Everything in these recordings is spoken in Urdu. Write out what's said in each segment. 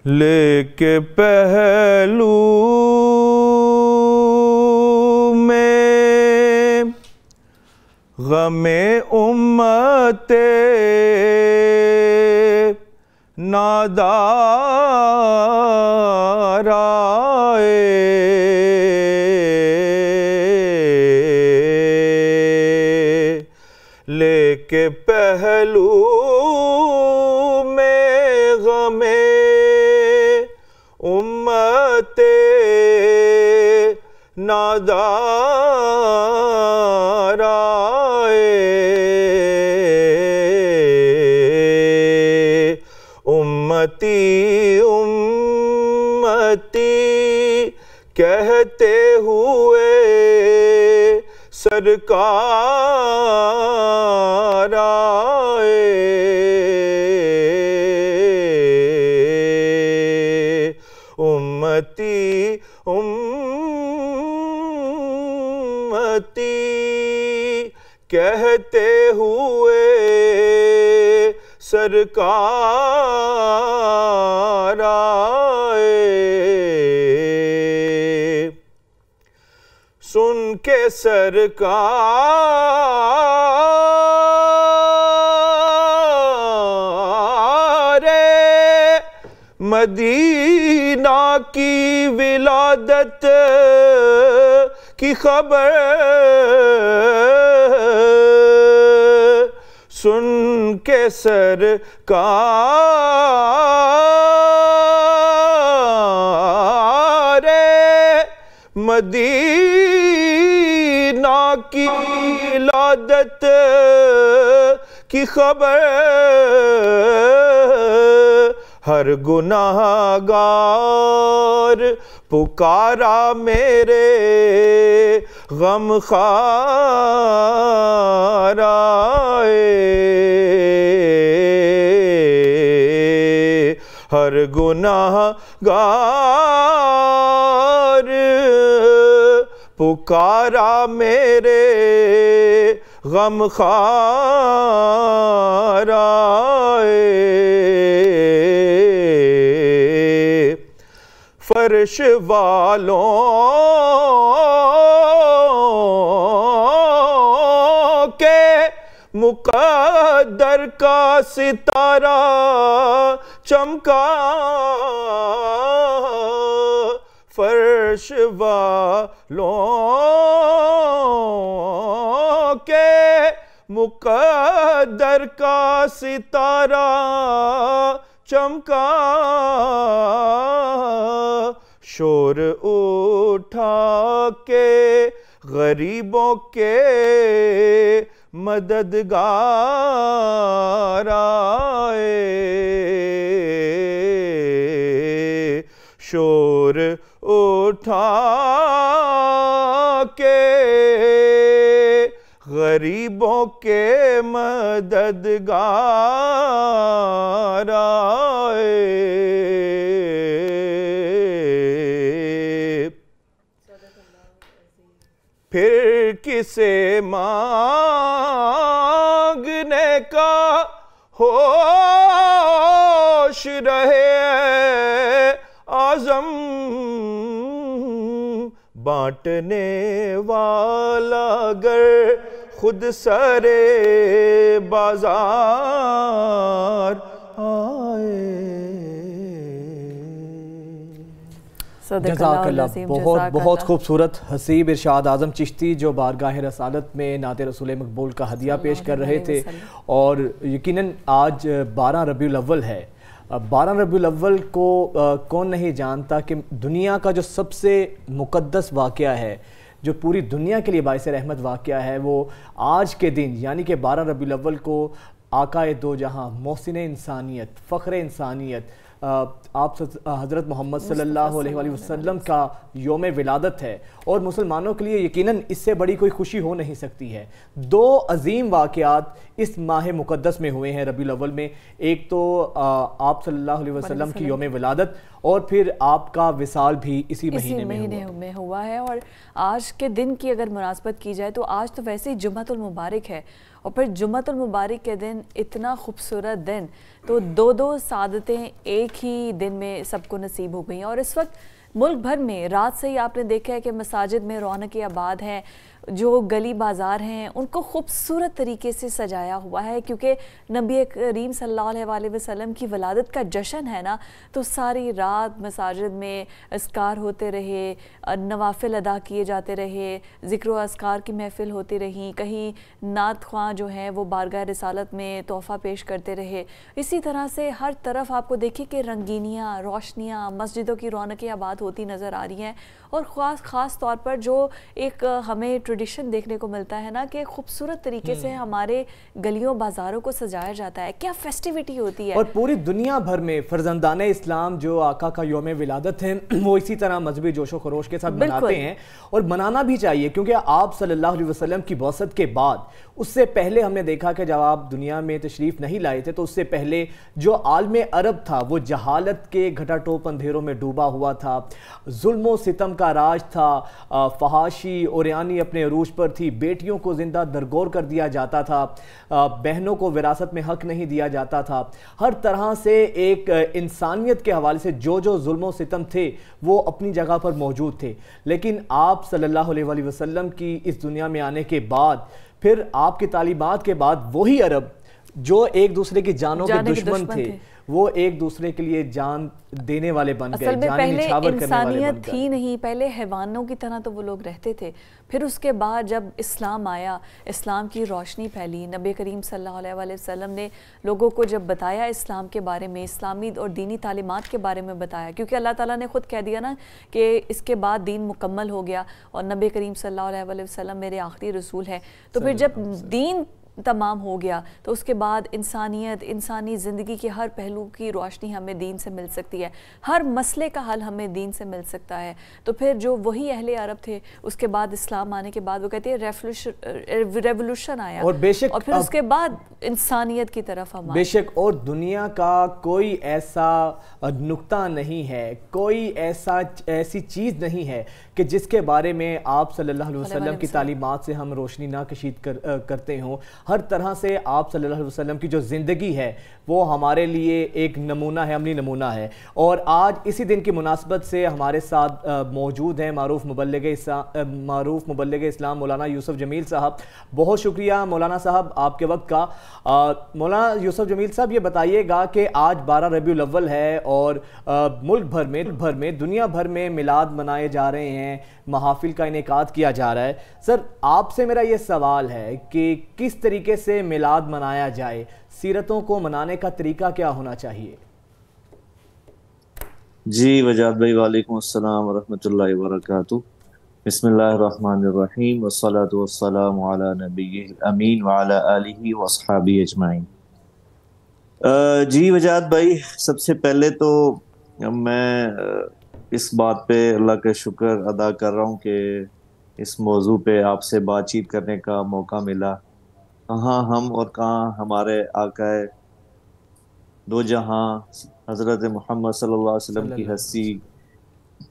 لے کے پہلو میں غم امت نادار آئے، لے کے پہلو میں غم امت نادار آئے، امتی امتی کہتے ہوئے سرکار آئے، امتی امتی کہتے ہوئے سرکار آئے، سن کے سرکار مدینہ کی ولادت کی خبر، سن کے سرکار مدینہ کی ولادت کی خبر، ہر گناہ گار پکارا میرے غم خوار آئے، ہر گناہ گار پکارا میرے غم خوار آئے، فرش والوں کے مقدر کا ستارہ چمکا، فرش والوں کے مقدر کا ستارہ چمکا، شور اٹھا کے غریبوں کے مددگار آئے، شور اٹھا کے غریبوں کے مددگار آئے، پھر کسے مانگنے کا ہوش رہے عزم، بانٹنے والا گر خود سرے بازار آئے۔ جزاک اللہ، بہت بہت خوبصورت حسیب ارشاد اعظم چشتی جو بارگاہ رسالت میں نعت رسول مقبول کا ہدیہ پیش کر رہے تھے، اور یقیناً آج 12 ربیع الاول ہے۔ 12 ربیع الاول کو کون نہیں جانتا کہ دنیا کا جو سب سے مقدس واقعہ ہے، جو پوری دنیا کے لیے باعث رحمت واقعہ ہے، وہ آج کے دن یعنی کہ 12 ربیع الاول کو آقا دو جہاں، محسن انسانیت، فخر انسانیت، آپ حضرت محمد صلی اللہ علیہ وآلہ وسلم کا یوم ولادت ہے، اور مسلمانوں کے لیے یقیناً اس سے بڑی کوئی خوشی ہو نہیں سکتی ہے۔ دو عظیم واقعات اس ماہ مقدس میں ہوئے ہیں ربیع الاول میں، ایک تو آپ صلی اللہ علیہ وسلم کی یوم ولادت، اور پھر آپ کا وصال بھی اسی مہینے میں ہوا ہے۔ اور آج کے دن کی اگر مناسبت کی جائے تو آج تو ویسے ہی جمعۃ المبارک ہے، اور پھر جمعۃ المبارک کے دن اتنا خوبصورت دن، تو دو سعادتیں ایک ہی دن میں سب کو نصیب ہو گئی ہیں۔ اور اس وقت ملک بھر میں رات سے ہی آپ نے دیکھا ہے کہ مساجد میں رونقیں آباد ہیں، جو گلی بازار ہیں ان کو خوبصورت طریقے سے سجایا ہوا ہے، کیونکہ نبی کریم صلی اللہ علیہ وسلم کی ولادت کا جشن ہے نا، تو ساری رات مساجد میں اذکار ہوتے رہے، نوافل ادا کیے جاتے رہے، ذکر و اذکار کی محفل ہوتی رہی، کہیں نعت خواں جو ہیں وہ بارگاہ رسالت میں تحفہ پیش کرتے رہے۔ اسی طرح سے ہر طرف آپ کو دیکھیں کہ رنگینیاں، روشنیاں، مسجدوں کی رونقیں آباد ہوتی نظر آ رہی ہیں، اور خاص طور پر جو ایک ہمیں ٹریڈیشن دیکھنے کو ملتا ہے نا کہ خوبصورت طریقے سے ہمارے گلیوں بازاروں کو سجایا جاتا ہے، کیا فیسٹیوٹی ہوتی ہے۔ اور پوری دنیا بھر میں فرزندان اسلام جو آقا کا یوم ولادت ہے وہ اسی طرح مذہبی جوش و خروش کے ساتھ مناتے ہیں، اور منانا بھی چاہیے، کیونکہ آپ صلی اللہ علیہ وسلم کی بعثت کے بعد اس سے پہلے ہم نے دیکھا کہ جب آپ دنیا میں تشریف نہیں لائے تھے تو اس سے پہلے جو عالم عرب تھا وہ جہالت کے گھٹا ٹوپ اندھیروں میں ڈوبا ہوا تھا، ظلم و ستم کا راج تھا، فحاشی اوریانی اپنے عروج پر تھی، بیٹیوں کو زندہ درگور کر دیا جاتا تھا، بہنوں کو وراثت میں حق نہیں دیا جاتا تھا، ہر طرح سے ایک انسانیت کے حوالے سے جو ظلم و ستم تھے وہ اپنی جگہ پر موجود تھے۔ لیکن آپ صلی اللہ علیہ وسلم کی اس دنیا میں آنے کے بعد، پھر آپ کی تعلیمات کے بعد، وہی عرب جو ایک دوسرے کی جانوں کے دشمن تھے وہ ایک دوسرے کے لیے جان دینے والے بن گئے، اصل میں پہلے انسانیت تھی تھی نہیں، پہلے حیوانوں کی طرح تو وہ لوگ رہتے تھے، پھر اس کے بعد جب اسلام آیا، اسلام کی روشنی پھیلی، نبی کریم صلی اللہ علیہ وسلم نے لوگوں کو جب بتایا اسلام کے بارے میں، اسلامی اور دینی تعلیمات کے بارے میں بتایا، کیونکہ اللہ تعالیٰ نے خود کہہ دیا نا کہ اس کے بعد دین مکمل ہو گیا اور نبی کریم صلی اللہ علیہ وسلم میرے آخری رسول ہیں، تو پھر جب دین تمام ہو گیا تو اس کے بعد انسانیت، انسانی زندگی کے ہر پہلو کی روشنی ہمیں دین سے مل سکتی ہے، ہر مسئلے کا حل ہمیں دین سے مل سکتا ہے۔ تو پھر جو وہی اہل عرب تھے، اس کے بعد اسلام آنے کے بعد وہ کہتے ہیں ریولوشن آیا، اور پھر اس کے بعد انسانیت کی طرف ہم آئے۔ بے شک، اور دنیا کا کوئی ایسا نقطہ نہیں ہے، کوئی ایسی چیز نہیں ہے کہ جس کے بارے میں آپ صلی اللہ علیہ وسلم کی تعلیمات سے ہم روشنی نہ کشید کرتے ہوں۔ ہر طرح سے آپ صلی اللہ علیہ وسلم کی جو زندگی ہے وہ ہمارے لیے ایک نمونہ ہے، عملی نمونہ ہے۔ اور آج اسی دن کی مناسبت سے ہمارے ساتھ موجود ہیں معروف مبلغ اسلام مولانا یوسف جمیل صاحب۔ بہت شکریہ مولانا صاحب آپ کے وقت کا۔ مولانا یوسف جمیل صاحب یہ بتائیے گا کہ آج 12 ربیع الاول ہے اور ملک بھر میں دنیا بھر میں میلاد منائے جا رہے ہیں، محافل کا انعقاد کیا جا رہا ہے۔ سر آپ سے میرا یہ سوال ہے کہ کس طریقے سے میلاد منایا جائے، سیرتوں کو منانے کا طریقہ کیا ہونا چاہیے؟ جی وجاد بھائی، وعلیکم السلام ورحمۃ اللہ وبرکاتہ۔ بسم اللہ الرحمن الرحیم، والصلاة والسلام علی نبیہ الامین وعلی آلہ واصحابہ اجمعین۔ جی وجاد بھائی، سب سے پہلے تو میں اس بات پہ اللہ کا شکر ادا کر رہا ہوں کہ اس موضوع پہ آپ سے بات چیت کرنے کا موقع ملا۔ کہاں ہم اور کہاں ہمارے آقا دو جہاں حضرت محمد صلی اللہ علیہ وسلم کی ہستی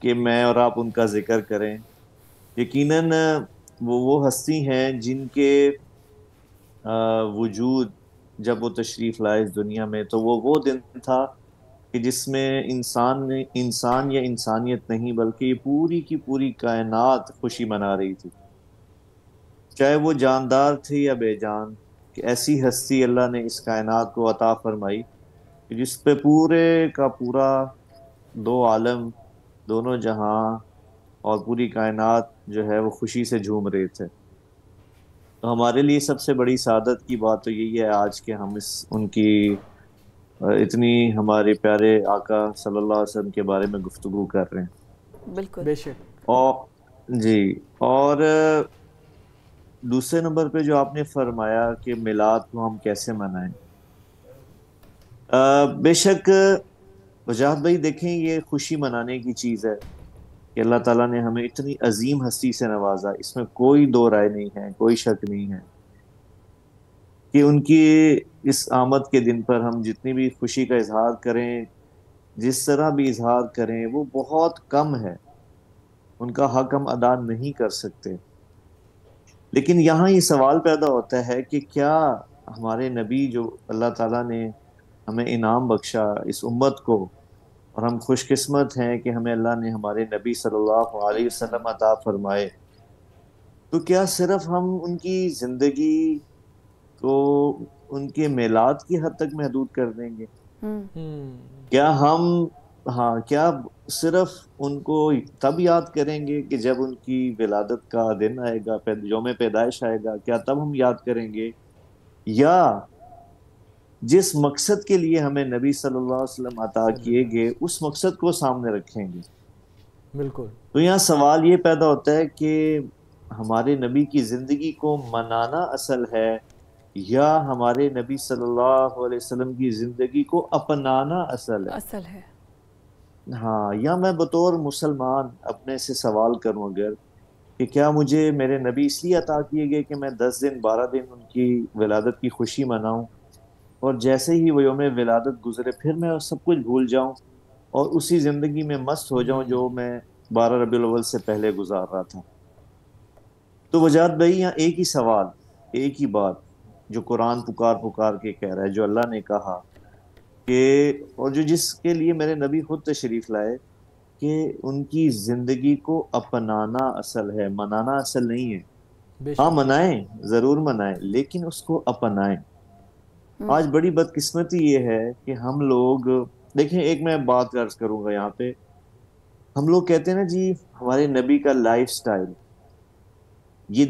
کہ میں اور آپ ان کا ذکر کریں۔ یقیناً وہ ہستی ہیں جن کے وجود جب وہ تشریف لائے اس دنیا میں تو وہ دن تھا کہ جس میں انسان یا انسانیت نہیں بلکہ یہ پوری کی پوری کائنات خوشی منا رہی تھی، چاہے وہ جاندار تھی یا بے جان، کہ ایسی ہستی اللہ نے اس کائنات کو عطا فرمائی کہ جس پہ پورے کا پورا دو عالم، دونوں جہاں اور پوری کائنات جو ہے وہ خوشی سے جھوم رہے تھے۔ تو ہمارے لیے سب سے بڑی سعادت کی بات تو یہی ہے آج کہ ہم ان کی اتنی ہمارے پیارے آقا صلی اللہ علیہ وسلم کے بارے میں گفتگو کر رہے ہیں۔ بالکل، بے شک۔ اور دوسرے نمبر پہ جو آپ نے فرمایا کہ میلاد کو ہم کیسے منائیں، بے شک وجاہت بھائی دیکھیں یہ خوشی منانے کی چیز ہے کہ اللہ تعالیٰ نے ہمیں اتنی عظیم ہستی سے نوازا، اس میں کوئی دو رائے نہیں ہے، کوئی شک نہیں ہے کہ ان کی اس آمد کے دن پر ہم جتنی بھی خوشی کا اظہار کریں جس طرح بھی اظہار کریں وہ بہت کم ہے، ان کا حق ہم ادا نہیں کر سکتے۔ لیکن یہاں یہ سوال پیدا ہوتا ہے کہ کیا ہمارے نبی جو اللہ تعالیٰ نے ہمیں انعام بخشا اس امت کو، اور ہم خوش قسمت ہیں کہ ہمیں اللہ نے ہمارے نبی صلی اللہ علیہ وسلم عطا فرمائے، تو کیا صرف ہم ان کی زندگی کو ان کے میلاد کی حد تک محدود کر دیں گے؟ کیا کیا صرف ان کو تب یاد کریں گے کہ جب ان کی ولادت کا دن آئے گا، یوم پیدائش آئے گا، کیا تب ہم یاد کریں گے؟ یا جس مقصد کے لیے ہمیں نبی صلی اللہ علیہ وسلم عطا کیے گئے اس مقصد کو سامنے رکھیں گے؟ بالکل۔ تو یہاں سوال یہ پیدا ہوتا ہے کہ ہمارے نبی کی زندگی کو منانا اصل ہے یا ہمارے نبی صلی اللہ علیہ وسلم کی زندگی کو اپنانا اصل ہے؟ ہاں، یا میں بطور مسلمان اپنے سے سوال کروں اگر کہ کیا مجھے میرے نبی اس لیے عطا کیے گئے کہ میں 10 دن 12 دن ان کی ولادت کی خوشی مناؤں، اور جیسے ہی وہ یوم ولادت گزرے پھر میں سب کچھ بھول جاؤں اور اسی زندگی میں مست ہو جاؤں جو میں 12 ربیع الاول سے پہلے گزار رہا تھا؟ تو وجاہت بھائی یہاں ایک ہی سوال، ایک ہی بات جو قرآن پکار کے کہہ رہا ہے، جو اللہ نے کہا کہ، اور جو جس کے لیے میرے نبی خود تشریف لائے، کہ ان کی زندگی کو اپنانا اصل ہے، منانا اصل نہیں ہے۔ ہاں منائیں، ضرور منائیں، لیکن اس کو اپنائیں۔ آج بڑی بدقسمتی یہ ہے کہ ہم لوگ دیکھیں، ایک میں بات عرض کروں گا یہاں پہ، ہم لوگ کہتے ہیں نا جی ہمارے نبی کا لائف سٹائل، یہ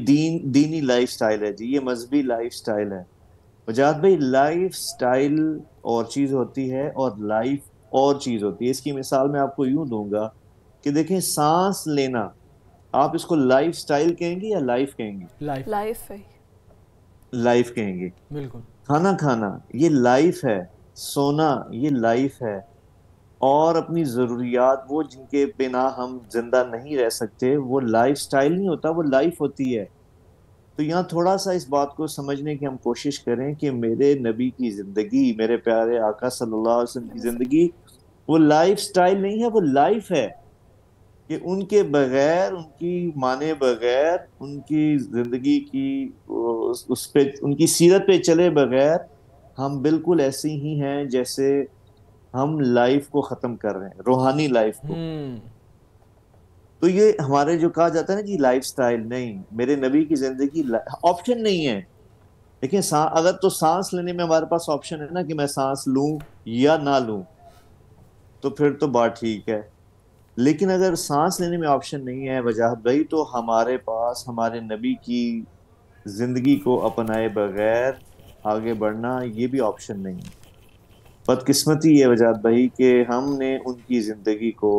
دینی لائف سٹائل ہے جی، یہ مذہبی لائف سٹائل ہے۔ وجاہت بھائی لائف سٹائل اور چیز ہوتی ہے اور لائف اور چیز ہوتی ہے۔ اس کی مثال میں آپ کو یوں دوں گا کہ دیکھیں سانس لینا، آپ اس کو لائف سٹائل کہیں گے یا لائف کہیں گے؟ لائف کہیں گے۔ بالکل۔ کھانا کھانا یہ لائف ہے، سونا یہ لائف ہے، اور اپنی ضروریات وہ جن کے بنا ہم زندہ نہیں رہ سکتے، وہ لائف سٹائل نہیں ہوتا، وہ لائف ہوتی ہے۔ تو یہاں تھوڑا سا اس بات کو سمجھنے کی ہم کوشش کریں کہ میرے نبی کی زندگی، میرے پیارے آقا صلی اللہ علیہ وسلم کی زندگی وہ لائف سٹائل نہیں ہے، وہ لائف ہے، کہ ان کے بغیر، ان کی مانے بغیر، ان کی زندگی کی اس پہ، ان کی سیرت پہ چلے بغیر ہم بالکل ایسے ہی ہیں جیسے ہم لائف کو ختم کر رہے ہیں، روحانی لائف کو۔ تو یہ ہمارے جو کہا جاتا ہے نا جی لائف سٹائل، نہیں، میرے نبی کی زندگی آپشن نہیں ہے۔ دیکھیں اگر تو سانس لینے میں ہمارے پاس آپشن ہے نا کہ میں سانس لوں یا نہ لوں، تو پھر تو بات ٹھیک ہے، لیکن اگر سانس لینے میں آپشن نہیں ہے وجاہت بھائی، تو ہمارے پاس ہمارے نبی کی زندگی کو اپنائے بغیر آگے بڑھنا یہ بھی آپشن نہیں ہے۔ بدقسمتی ہے وجاہت بھائی کہ ہم نے ان کی زندگی کو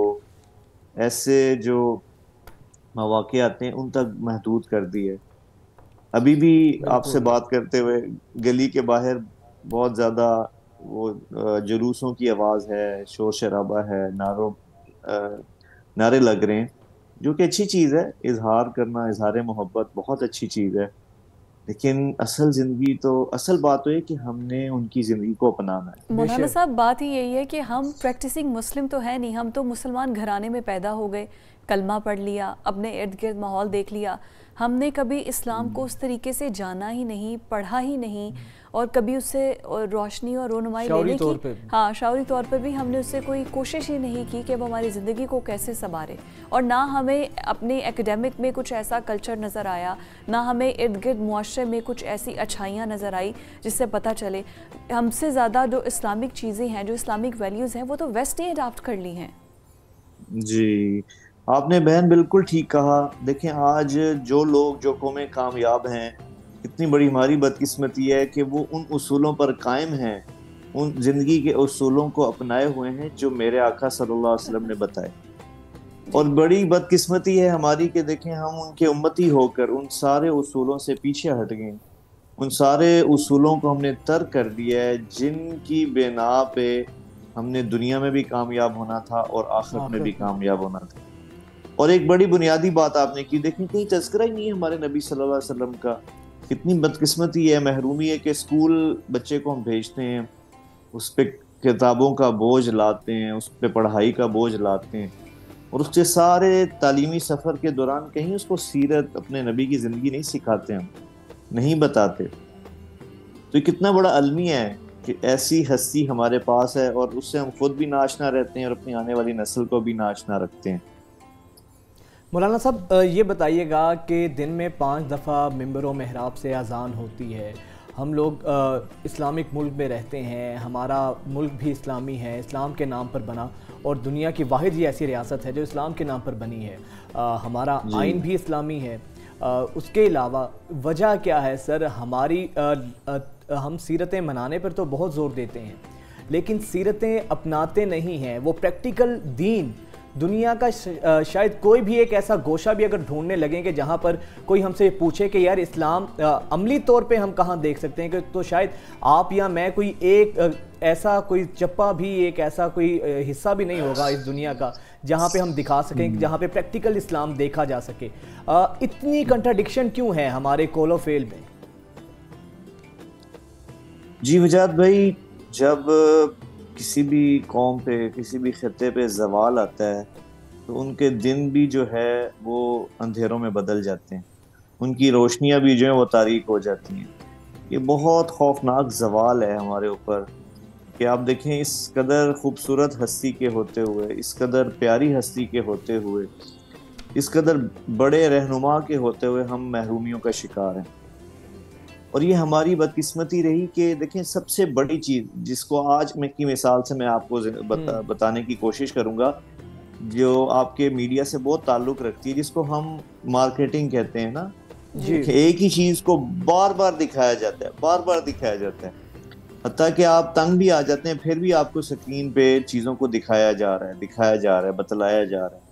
ایسے جو مواقع آتے ہیں ان تک محدود کر دی ہے۔ ابھی بھی آپ سے بات کرتے ہوئے گلی کے باہر بہت زیادہ وہ جلوسوں کی آواز ہے، شور شرابہ ہے، نعرے لگ رہے ہیں، جو کہ اچھی چیز ہے، اظہار کرنا، اظہار محبت بہت اچھی چیز ہے، لیکن اصل زندگی تو، اصل بات تو ہے کہ ہم نے ان کی زندگی کو اپنانا ہے۔ مولانا صاحب بات ہی یہی ہے کہ ہم پریکٹسنگ مسلم تو ہے نہیں، ہم تو مسلمان گھرانے میں پیدا ہو گئے، کلمہ پڑھ لیا، اپنے ارد گرد ماحول دیکھ لیا، ہم نے کبھی اسلام کو اس طریقے سے جانا ہی نہیں، پڑھا ہی نہیں، اور کبھی اس سے روشنی اور رونمائی لینے کی، ہاں شعوری طور پہ بھی ہم نے اس سے کوئی کوشش ہی نہیں کی کہ وہ ہماری زندگی کو کیسے سنوارے، اور نہ ہمیں اپنے ایکیڈیمک میں کچھ ایسا کلچر نظر آیا، نہ ہمیں ارد گرد معاشرے میں کچھ ایسی اچھائیاں نظر آئی جس سے پتہ چلے۔ ہم سے زیادہ جو اسلامک چیزیں ہیں، جو اسلامک ویلیوز ہیں، وہ تو ویسٹ نے اڈاپٹ کر لی ہیں۔ جی آپ نے بہن بالکل ٹھیک کہا۔ دیکھیں آج جو لوگ، جو قومیں کامیاب ہیں، اتنی بڑی ہماری بدقسمتی ہے کہ وہ ان اصولوں پر قائم ہیں، ان زندگی کے اصولوں کو اپنائے ہوئے ہیں جو میرے آقا صلی اللہ علیہ وسلم نے بتائے، اور بڑی بدقسمتی ہے ہماری کہ دیکھیں ہم ان کے امتی ہو کر ان سارے اصولوں سے پیچھے ہٹ گئے، ان سارے اصولوں کو ہم نے ترک کر دیا ہے جن کی بنا پہ ہم نے دنیا میں بھی کامیاب ہونا تھا اور آخرت میں بھی کامیاب ہونا تھا۔ اور ایک بڑی بنیادی بات آپ نے کی، دیکھیں کہیں تذکرہ ہی نہیں ہے ہمارے نبی صلی اللہ علیہ وسلم کا۔ کتنی بدقسمتی ہے، محرومی ہے کہ اسکول بچے کو ہم بھیجتے ہیں، اس پہ کتابوں کا بوجھ لاتے ہیں، اس پہ پڑھائی کا بوجھ لاتے ہیں، اور اس کے سارے تعلیمی سفر کے دوران کہیں اس کو سیرت اپنے نبی کی زندگی نہیں سکھاتے، ہم نہیں بتاتے. تو یہ کتنا بڑا المیہ ہے کہ ایسی ہستی ہمارے پاس ہے، اور اس سے ہم خود بھی ناآشنا رہتے ہیں اور اپنی آنے والی نسل کو بھی ناآشنا رکھتے ہیں. مولانا صاحب یہ بتائیے گا کہ دن میں 5 دفعہ ممبر و محراب سے اذان ہوتی ہے. ہم لوگ اسلامک ملک میں رہتے ہیں، ہمارا ملک بھی اسلامی ہے، اسلام کے نام پر بنا، اور دنیا کی واحد یہ ایسی ریاست ہے جو اسلام کے نام پر بنی ہے. ہمارا آئین بھی اسلامی ہے. اس کے علاوہ وجہ کیا ہے سر؟ ہم سیرتیں منانے پر تو بہت زور دیتے ہیں، لیکن سیرتیں اپناتے نہیں ہیں. وہ پریکٹیکل دین دنیا کا شاید کوئی بھی ایک ایسا گوشہ بھی اگر ڈھونڈنے لگیں کہ جہاں پر کوئی ہم سے پوچھے کہ یار اسلام عملی طور پہ ہم کہاں دیکھ سکتے ہیں، کہ تو شاید آپ یا میں کوئی ایک ایسا کوئی چپا بھی، ایک ایسا کوئی حصہ بھی نہیں ہوگا اس دنیا کا جہاں پہ ہم دکھا سکیں، جہاں پہ پریکٹیکل اسلام دیکھا جا سکے. اتنی کنٹراڈکشن کیوں ہے ہمارے قول و فعل میں؟ جی وجاد بھائی، جب کسی بھی قوم پہ، کسی بھی خطے پہ زوال آتا ہے تو ان کے دن بھی جو ہے وہ اندھیروں میں بدل جاتے ہیں، ان کی روشنیاں بھی جو ہیں وہ تاریک ہو جاتی ہیں. یہ بہت خوفناک زوال ہے ہمارے اوپر کہ آپ دیکھیں اس قدر خوبصورت ہستی کے ہوتے ہوئے، اس قدر پیاری ہستی کے ہوتے ہوئے، اس قدر بڑے رہنما کے ہوتے ہوئے ہم محرومیوں کا شکار ہیں. اور یہ ہماری بدقسمتی رہی کہ دیکھیں سب سے بڑی چیز جس کو آج میں کی مثال سے میں آپ کو بتانے کی کوشش کروں گا، جو آپ کے میڈیا سے بہت تعلق رکھتی ہے، جس کو ہم مارکیٹنگ کہتے ہیں نا، ایک ہی چیز کو بار بار دکھایا جاتا ہے، بار بار دکھایا جاتا ہے، حتیٰ کہ آپ تنگ بھی آ جاتے ہیں پھر بھی آپ کو سکرین پہ چیزوں کو دکھایا جا رہا ہے، بتلایا جا رہا ہے.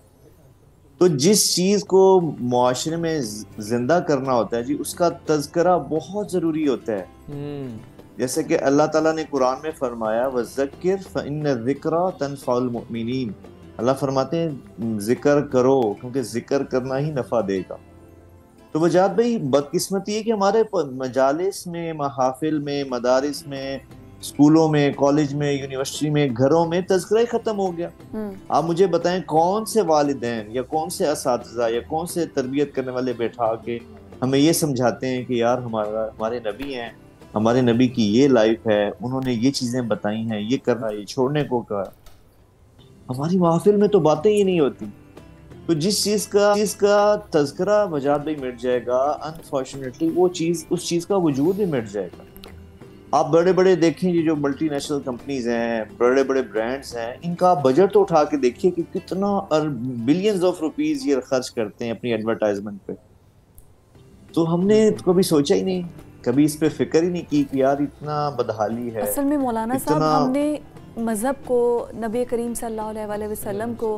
تو جس چیز کو معاشرے میں زندہ کرنا ہوتا ہے جی، اس کا تذکرہ بہت ضروری ہوتا ہے. جیسے کہ اللہ تعالیٰ نے قرآن میں فرمایا وَذَكِّرْ فَإِنَّ الذِّكْرَى تَنفَعُ الْمُؤْمِنِينَ. اللہ فرماتے ہیں ذکر کرو کیونکہ ذکر کرنا ہی نفع دے گا. تو وجاد بھائی بدقسمتی ہے کہ ہمارے مجالس میں، محافل میں، مدارس میں، اسکولوں میں، کالج میں، یونیورسٹی میں، گھروں میں تذکرہ ہی ختم ہو گیا. آپ مجھے بتائیں کون سے والدین یا کون سے اساتذہ یا کون سے تربیت کرنے والے بیٹھا کے ہمیں یہ سمجھاتے ہیں کہ یار ہمارے نبی ہیں، ہمارے نبی کی یہ لائف ہے، انہوں نے یہ چیزیں بتائی ہیں، یہ کرنا، یہ چھوڑنے کو کہا. ہماری محافل میں تو باتیں ہی نہیں ہوتی. تو جس چیز کا تذکرہ وجاد بھائی مٹ جائے گا، انفارچونیٹلی وہ چیز، اس چیز کا وجود بھی مٹ جائے گا. آپ بڑے بڑے دیکھیں یہ جو ملٹی نیشنل کمپنیز ہیں، بڑے بڑے برانڈز ہیں، ان کا بجٹ تو اٹھا کے دیکھیے کہ کتنا بلینز آف روپیز یہ خرچ کرتے ہیں اپنی ایڈورٹائزمنٹ پہ. تو ہم نے کبھی سوچا ہی نہیں، کبھی اس پہ فکر ہی نہیں کی کہ یار اتنا بدحالی ہے. اصل میں مولانا صاحب ہم نے مذہب کو، نبی کریم صلی اللہ علیہ وسلم کو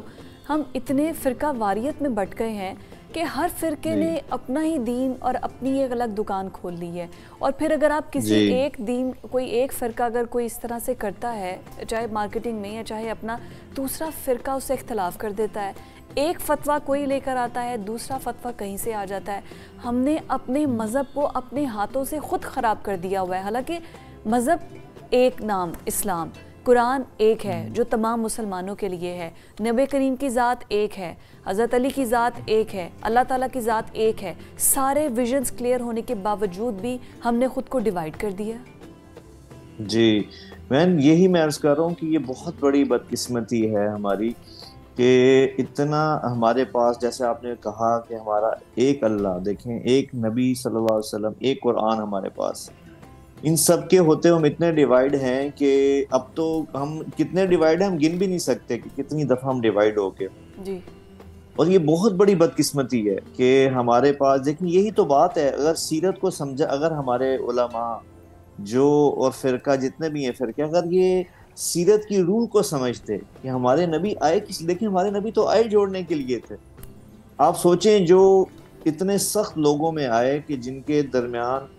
ہم اتنے فرقہ واریت میں بٹ گئے ہیں کہ ہر فرقے نے اپنا ہی دین اور اپنی ایک الگ دکان کھول لی ہے. اور پھر اگر آپ کسی ایک دین، کوئی ایک فرقہ اگر کوئی اس طرح سے کرتا ہے، چاہے مارکیٹنگ میں یا چاہے اپنا، دوسرا فرقہ اس سے اختلاف کر دیتا ہے. ایک فتویٰ کوئی لے کر آتا ہے، دوسرا فتویٰ کہیں سے آ جاتا ہے. ہم نے اپنے مذہب کو اپنے ہاتھوں سے خود خراب کر دیا ہوا ہے. حالانکہ مذہب ایک، نام اسلام، قرآن ایک ہے جو تمام مسلمانوں کے لیے ہے، نبی کریم کی ذات ایک ہے، حضرت علی کی ذات ایک ہے، اللہ تعالیٰ کی ذات ایک ہے. سارے ویژنز کلیئر ہونے کے باوجود بھی ہم نے خود کو ڈیوائیڈ کر دیا. جی میں عرض کر رہا ہوں کہ یہ بہت بڑی بدقسمتی ہے ہماری کہ اتنا ہمارے پاس، جیسے آپ نے کہا کہ ہمارا ایک اللہ، دیکھیں ایک نبی صلی اللہ علیہ وسلم، ایک قرآن ہمارے پاس، ان سب کے ہوتے ہم اتنے ڈیوائیڈ ہیں کہ اب تو ہم کتنے ڈیوائیڈ ہیں ہم گن بھی نہیں سکتے کہ کتنی دفعہ ہم ڈیوائیڈ ہو کے. جی اور یہ بہت بڑی بدقسمتی ہے کہ ہمارے پاس، دیکھیں یہی تو بات ہے، اگر سیرت کو سمجھا، اگر ہمارے علماء جو اور فرقہ جتنے بھی ہیں فرقے، اگر یہ سیرت کی روح کو سمجھتے کہ ہمارے نبی آئے کس، دیکھیں ہمارے نبی تو آئے جوڑنے کے لیے تھے. آپ سوچیں جو اتنے سخت لوگوں میں آئے کہ جن کے درمیان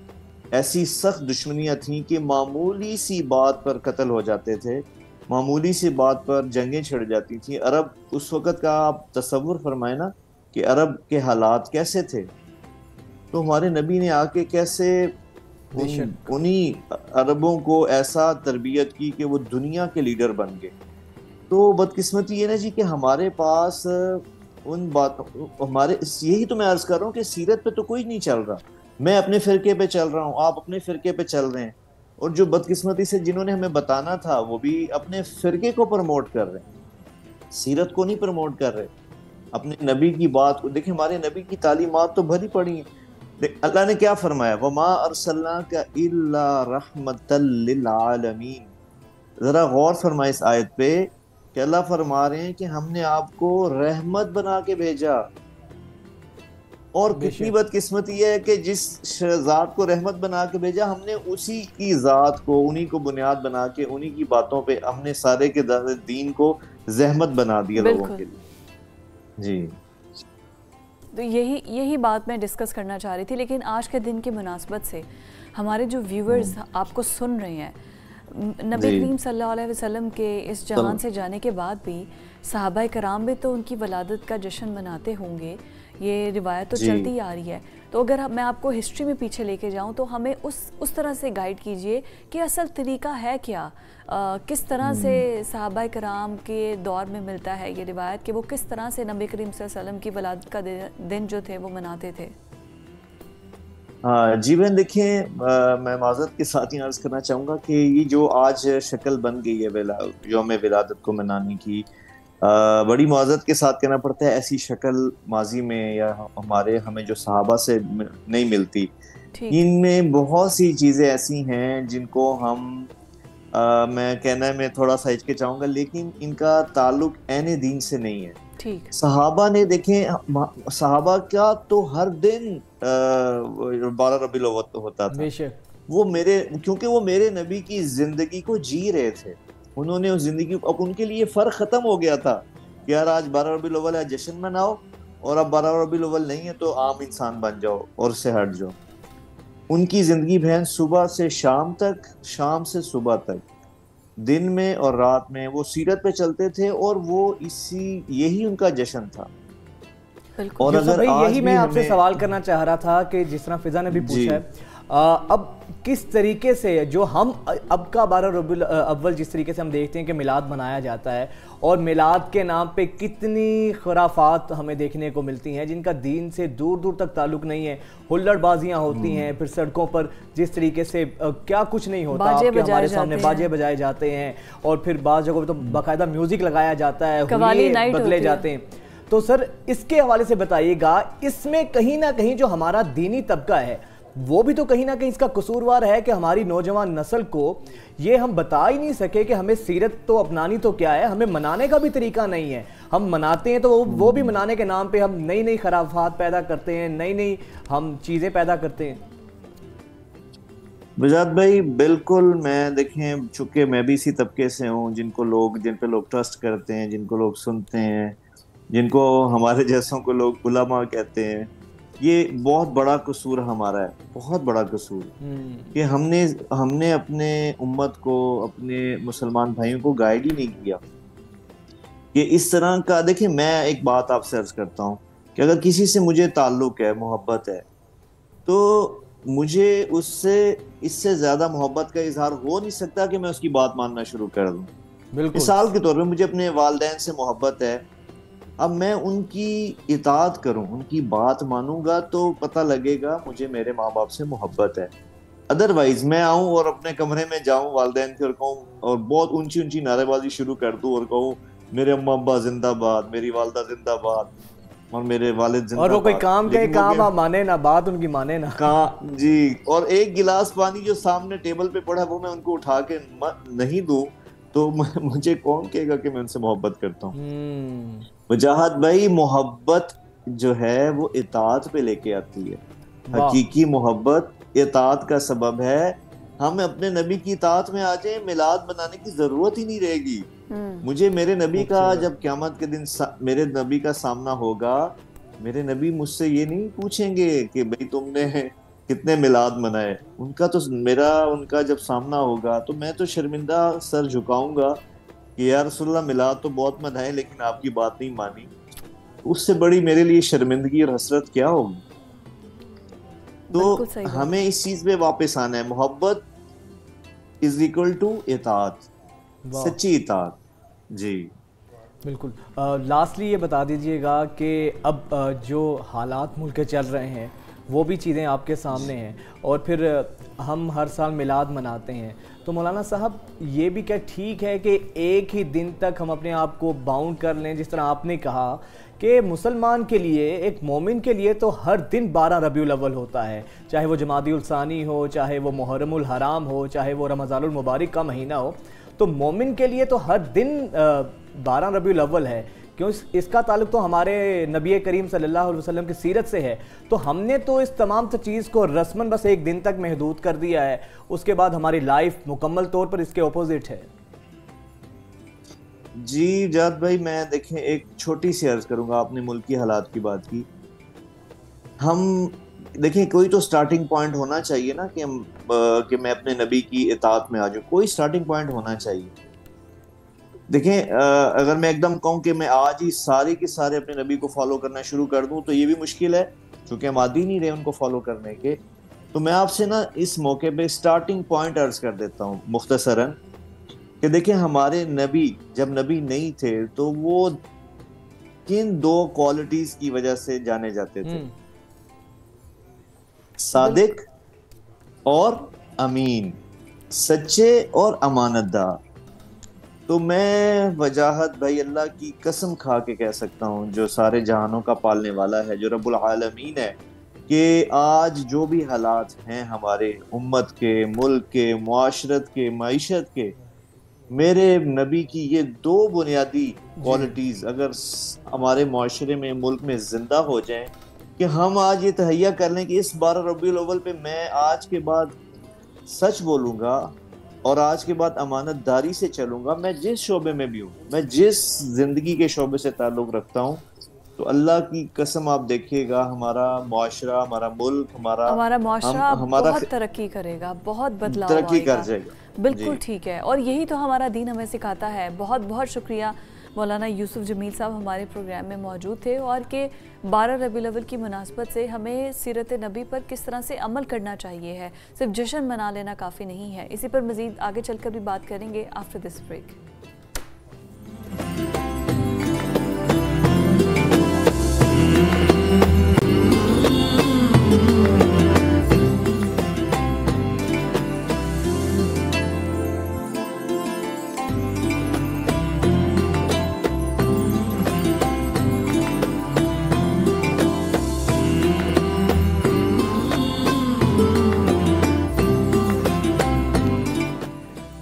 ایسی سخت دشمنیاں تھیں کہ معمولی سی بات پر قتل ہو جاتے تھے، معمولی سی بات پر جنگیں چھڑ جاتی تھیں. عرب اس وقت کا آپ تصور فرمائیں نا کہ عرب کے حالات کیسے تھے. تو ہمارے نبی نے آ کے کیسے انہی عربوں کو ایسا تربیت کی کہ وہ دنیا کے لیڈر بن گئے. تو بدقسمتی یہ نا جی کہ ہمارے پاس ان باتوں یہی تو میں عرض کر رہا ہوں کہ سیرت پہ تو کوئی نہیں چل رہا. میں اپنے فرقے پہ چل رہا ہوں, آپ اپنے فرقے پہ چل رہے ہیں, اور جو بدقسمتی سے جنہوں نے ہمیں بتانا تھا وہ بھی اپنے فرقے کو پروموٹ کر رہے ہیں, سیرت کو نہیں پروموٹ کر رہے. اپنے نبی کی بات کو دیکھیں, ہمارے نبی کی تعلیمات تو بھری پڑی ہیں. اللہ نے کیا فرمایا, وَمَا أَرْسَلْنَاكَ إِلَّا رَحْمَةً لِّلْعَالَمِينَ. ذرا غور فرمائے اس آیت پہ کہ اللہ فرما رہے ہیں کہ ہم نے آپ کو رحمت بنا کے بھیجا. اور کتنی بدقسمتی یہ ہے کہ جس ذات کو رحمت بنا کے بھیجا, ہم نے اسی کی ذات کو, انہی کو بنیاد بنا کے, انہی کی باتوں پہ ہم نے سارے کے دین کو زحمت بنا دیا لوگوں کے لیے. جی تو یہی بات میں ڈسکس کرنا چاہ رہی تھی. لیکن آج کے دن کی مناسبت سے ہمارے جو ویورز آپ کو سن رہے ہیں, نبی کریم صلی اللہ علیہ وسلم کے اس جہان سے جانے کے بعد بھی صحابہ کرام بھی تو ان کی ولادت کا جشن مناتے ہوں گے, یہ روایت تو چلتی آ رہی ہے. تو اگر میں آپ کو ہسٹری میں پیچھے لے کے جاؤں تو ہمیں اس طرح سے گائیڈ کیجئے کہ اصل طریقہ ہے کیا, کس طرح سے صحابہ کرام کے دور میں ملتا ہے یہ روایت کہ وہ کس طرح سے نبی کریم صلی اللہ علیہ وسلم کی ولادت کا دن جو تھے وہ مناتے تھے. جی بہن دیکھیں, میں معذرت کے ساتھ ہی عرض کرنا چاہوں گا کہ یہ جو آج شکل بن گئی ہے یوم ولادت کو منانے کی, بڑی معذرت کے ساتھ کہنا پڑتا ہے ایسی شکل ماضی میں یا ہمیں جو صحابہ سے نہیں ملتی. ان میں بہت سی چیزیں ایسی ہیں جن کو ہم میں کہنا ہے میں تھوڑا سا ہچکچاؤں گا, لیکن ان کا تعلق عین دین سے نہیں ہے. صحابہ نے دیکھیں, صحابہ کیا تو ہر دن 12 ربیع الاول ہوتا تھا. کیونکہ وہ میرے نبی کی زندگی کو جی رہے تھے, انہوں نے اس زندگی کو, اب ان کے لیے فرق ختم ہو گیا تھا کہ یار آج 12 ربیع الاول ہے جشن مناؤ, اور اب 12 ربیع الاول نہیں ہے تو عام انسان بن جاؤ اور اس سے ہٹ جاؤ. ان کی زندگی بہن صبح سے شام تک, شام سے صبح تک, دن میں اور رات میں وہ سیرت پہ چلتے تھے, اور وہ یہی ان کا جشن تھا. اور اگر یہی میں آپ سے سوال کرنا چاہ رہا تھا کہ جس طرح فضا نے بھی پوچھا ہے, اب کس طریقے سے جو ہم اب کا 12 ربیع الاول جس طریقے سے ہم دیکھتے ہیں کہ میلاد منایا جاتا ہے, اور میلاد کے نام پہ کتنی خرافات ہمیں دیکھنے کو ملتی ہیں جن کا دین سے دور دور تک تعلق نہیں ہے. ہلڑ بازیاں ہوتی ہیں, پھر سڑکوں پر جس طریقے سے کیا کچھ نہیں ہوتا, آپ کے ہمارے سامنے باجے بجائے جاتے ہیں, اور پھر بعض جگہوں پہ تو باقاعدہ میوزک لگایا جاتا ہے, ہولیے بدلے جاتے ہیں. تو سر اس کے حوالے سے بتائیے گا, اس میں کہیں نہ کہیں جو ہمارا دینی طبقہ ہے وہ بھی تو کہیں نہ کہیں اس کا قصوروار ہے کہ ہماری نوجوان نسل کو یہ ہم بتا ہی نہیں سکے کہ ہمیں سیرت تو اپنانی تو کیا ہے, ہمیں منانے کا بھی طریقہ نہیں ہے. ہم مناتے ہیں تو وہ بھی منانے کے نام پہ ہم نئی نئی خرافات پیدا کرتے ہیں, نئی نئی ہم چیزیں پیدا کرتے ہیں. بجاد بھائی بالکل, میں دیکھیں چونکہ میں بھی اسی طبقے سے ہوں جن پہ لوگ ٹرسٹ کرتے ہیں, جن کو لوگ سنتے ہیں, جن کو ہمارے جیسوں کو لوگ علماء کہتے ہیں. یہ بہت بڑا قصور ہمارا ہے, بہت بڑا قصور کہ ہم نے اپنے امت کو, اپنے مسلمان بھائیوں کو گائیڈ ہی نہیں کیا کہ اس طرح کا. دیکھیں میں ایک بات آپ سے عرض کرتا ہوں کہ اگر کسی سے مجھے تعلق ہے, محبت ہے, تو مجھے اس سے زیادہ محبت کا اظہار ہو نہیں سکتا کہ میں اس کی بات ماننا شروع کر دوں. مثال کے طور پہ مجھے اپنے والدین سے محبت ہے, اب میں ان کی اطاعت کروں, ان کی بات مانوں گا تو پتہ لگے گا مجھے میرے ماں باپ سے محبت ہے. ادروائز میں آؤں اور اپنے کمرے میں جاؤں والدین کے اور کہوں, اور بہت اونچی نعرے بازی شروع کر دوں اور کہوں میرے اماں ابا زندہ باد, میری والدہ زندہ باد, اور میرے والد زندہ باد, اور وہ کوئی کام کہے کام آپ مانے نہ, بات ان کی مانے نہ. جی, اور ایک گلاس پانی جو سامنے ٹیبل پہ پڑا ہے وہ میں ان کو اٹھا کے نہیں دوں تو مجھے کون کہے گا کہ میں ان سے محبت کرتا ہوں. وجاہت بھائی, محبت جو ہے وہ اطاعت پہ لے کے آتی ہے. حقیقی محبت اطاعت کا سبب ہے. ہم اپنے نبی کی اطاعت میں آ جائیں, میلاد بنانے کی ضرورت ہی نہیں رہے گی. مجھے میرے نبی کا, جب قیامت کے دن میرے نبی کا سامنا ہوگا, میرے نبی مجھ سے یہ نہیں پوچھیں گے کہ بھئی تم نے کتنے میلاد منائے. ان کا جب سامنا ہوگا تو میں تو شرمندہ سر جھکاؤں گا کہ یا رسول اللہ میلاد تو بہت منائے لیکن آپ کی بات نہیں مانی. اس سے بڑی میرے لیے شرمندگی اور حسرت کیا ہوگی. تو ہمیں اس چیز پہ واپس آنا ہے. محبت از اکول ٹو اطاعت، سچی اطاعت. جی بالکل. لاسٹلی یہ بتا دیجئے گا کہ اب جو حالات ملک کے چل رہے ہیں وہ بھی چیزیں آپ کے سامنے ہیں، اور پھر ہم ہر سال میلاد مناتے ہیں، تو مولانا صاحب یہ بھی کیا ٹھیک ہے کہ ایک ہی دن تک ہم اپنے آپ کو باؤنڈ کر لیں؟ جس طرح آپ نے کہا کہ مسلمان کے لیے، ایک مومن کے لیے تو ہر دن 12 ربیع الاول ہوتا ہے، چاہے وہ جمادی الثانی ہو، چاہے وہ محرم الحرام ہو، چاہے وہ رمضان المبارک کا مہینہ ہو، تو مومن کے لیے تو ہر دن 12 ربیع الاول ہے. کیوں؟ اس کا تعلق تو ہمارے نبی کریم صلی اللہ علیہ وسلم کی سیرت سے ہے. تو ہم نے تو اس تمام چیز کو رسماً بس ایک دن تک محدود کر دیا ہے، اس کے بعد ہماری لائف مکمل طور پر اس کے اپوزٹ ہے. جی جاد بھائی، میں دیکھیں ایک چھوٹی سی عرض کروں گا. آپ نے ملکی حالات کی بات کی. ہم دیکھیں کوئی تو سٹارٹنگ پوائنٹ ہونا چاہیے نا کہ میں اپنے نبی کی اطاعت میں آ جاؤں. کوئی سٹارٹنگ پوائنٹ ہونا چاہیے. دیکھیں اگر میں ایک دم کہوں کہ میں آج ہی سارے کے سارے اپنے نبی کو فالو کرنا شروع کر دوں تو یہ بھی مشکل ہے، چونکہ ہم عادی نہیں رہے ان کو فالو کرنے کے. تو میں آپ سے نا اس موقع پہ سٹارٹنگ پوائنٹ عرض کر دیتا ہوں مختصراً کہ دیکھیں ہمارے نبی جب نبی نہیں تھے تو وہ کن 2 کوالٹیز کی وجہ سے جانے جاتے تھے؟ صادق اور امین، سچے اور امانت دار. تو میں وجاہت بھائی اللہ کی قسم کھا کے کہہ سکتا ہوں، جو سارے جہانوں کا پالنے والا ہے، جو رب العالمین ہے، کہ آج جو بھی حالات ہیں ہمارے امت کے، ملک کے، معاشرت کے، معیشت کے، میرے نبی کی یہ 2 بنیادی کوالٹیز اگر ہمارے معاشرے میں، ملک میں زندہ ہو جائیں کہ ہم آج یہ تہیہ کر لیں کہ اس 12 ربیع الاول پہ میں آج کے بعد سچ بولوں گا اور آج کے بعد امانت داری سے چلوں گا. میں جس شعبے میں بھی ہوں، میں جس زندگی کے شعبے سے تعلق رکھتا ہوں، تو اللہ کی قسم آپ دیکھیے گا ہمارا معاشرہ، ہمارا ملک، ہمارا معاشرہ بہت ترقی کرے گا، بہت بدلاؤ آئے گا، ترقی کر جائے گا. بالکل ٹھیک ہے، اور یہی تو ہمارا دین ہمیں سکھاتا ہے. بہت بہت شکریہ مولانا یوسف جمیل صاحب ہمارے پروگرام میں موجود تھے، اور کہ 12 ربیع الاول کی مناسبت سے ہمیں سیرت نبی پر کس طرح سے عمل کرنا چاہیے ہے، صرف جشن منا لینا کافی نہیں ہے. اسی پر مزید آگے چل کر بھی بات کریں گے آفٹر دس بریک.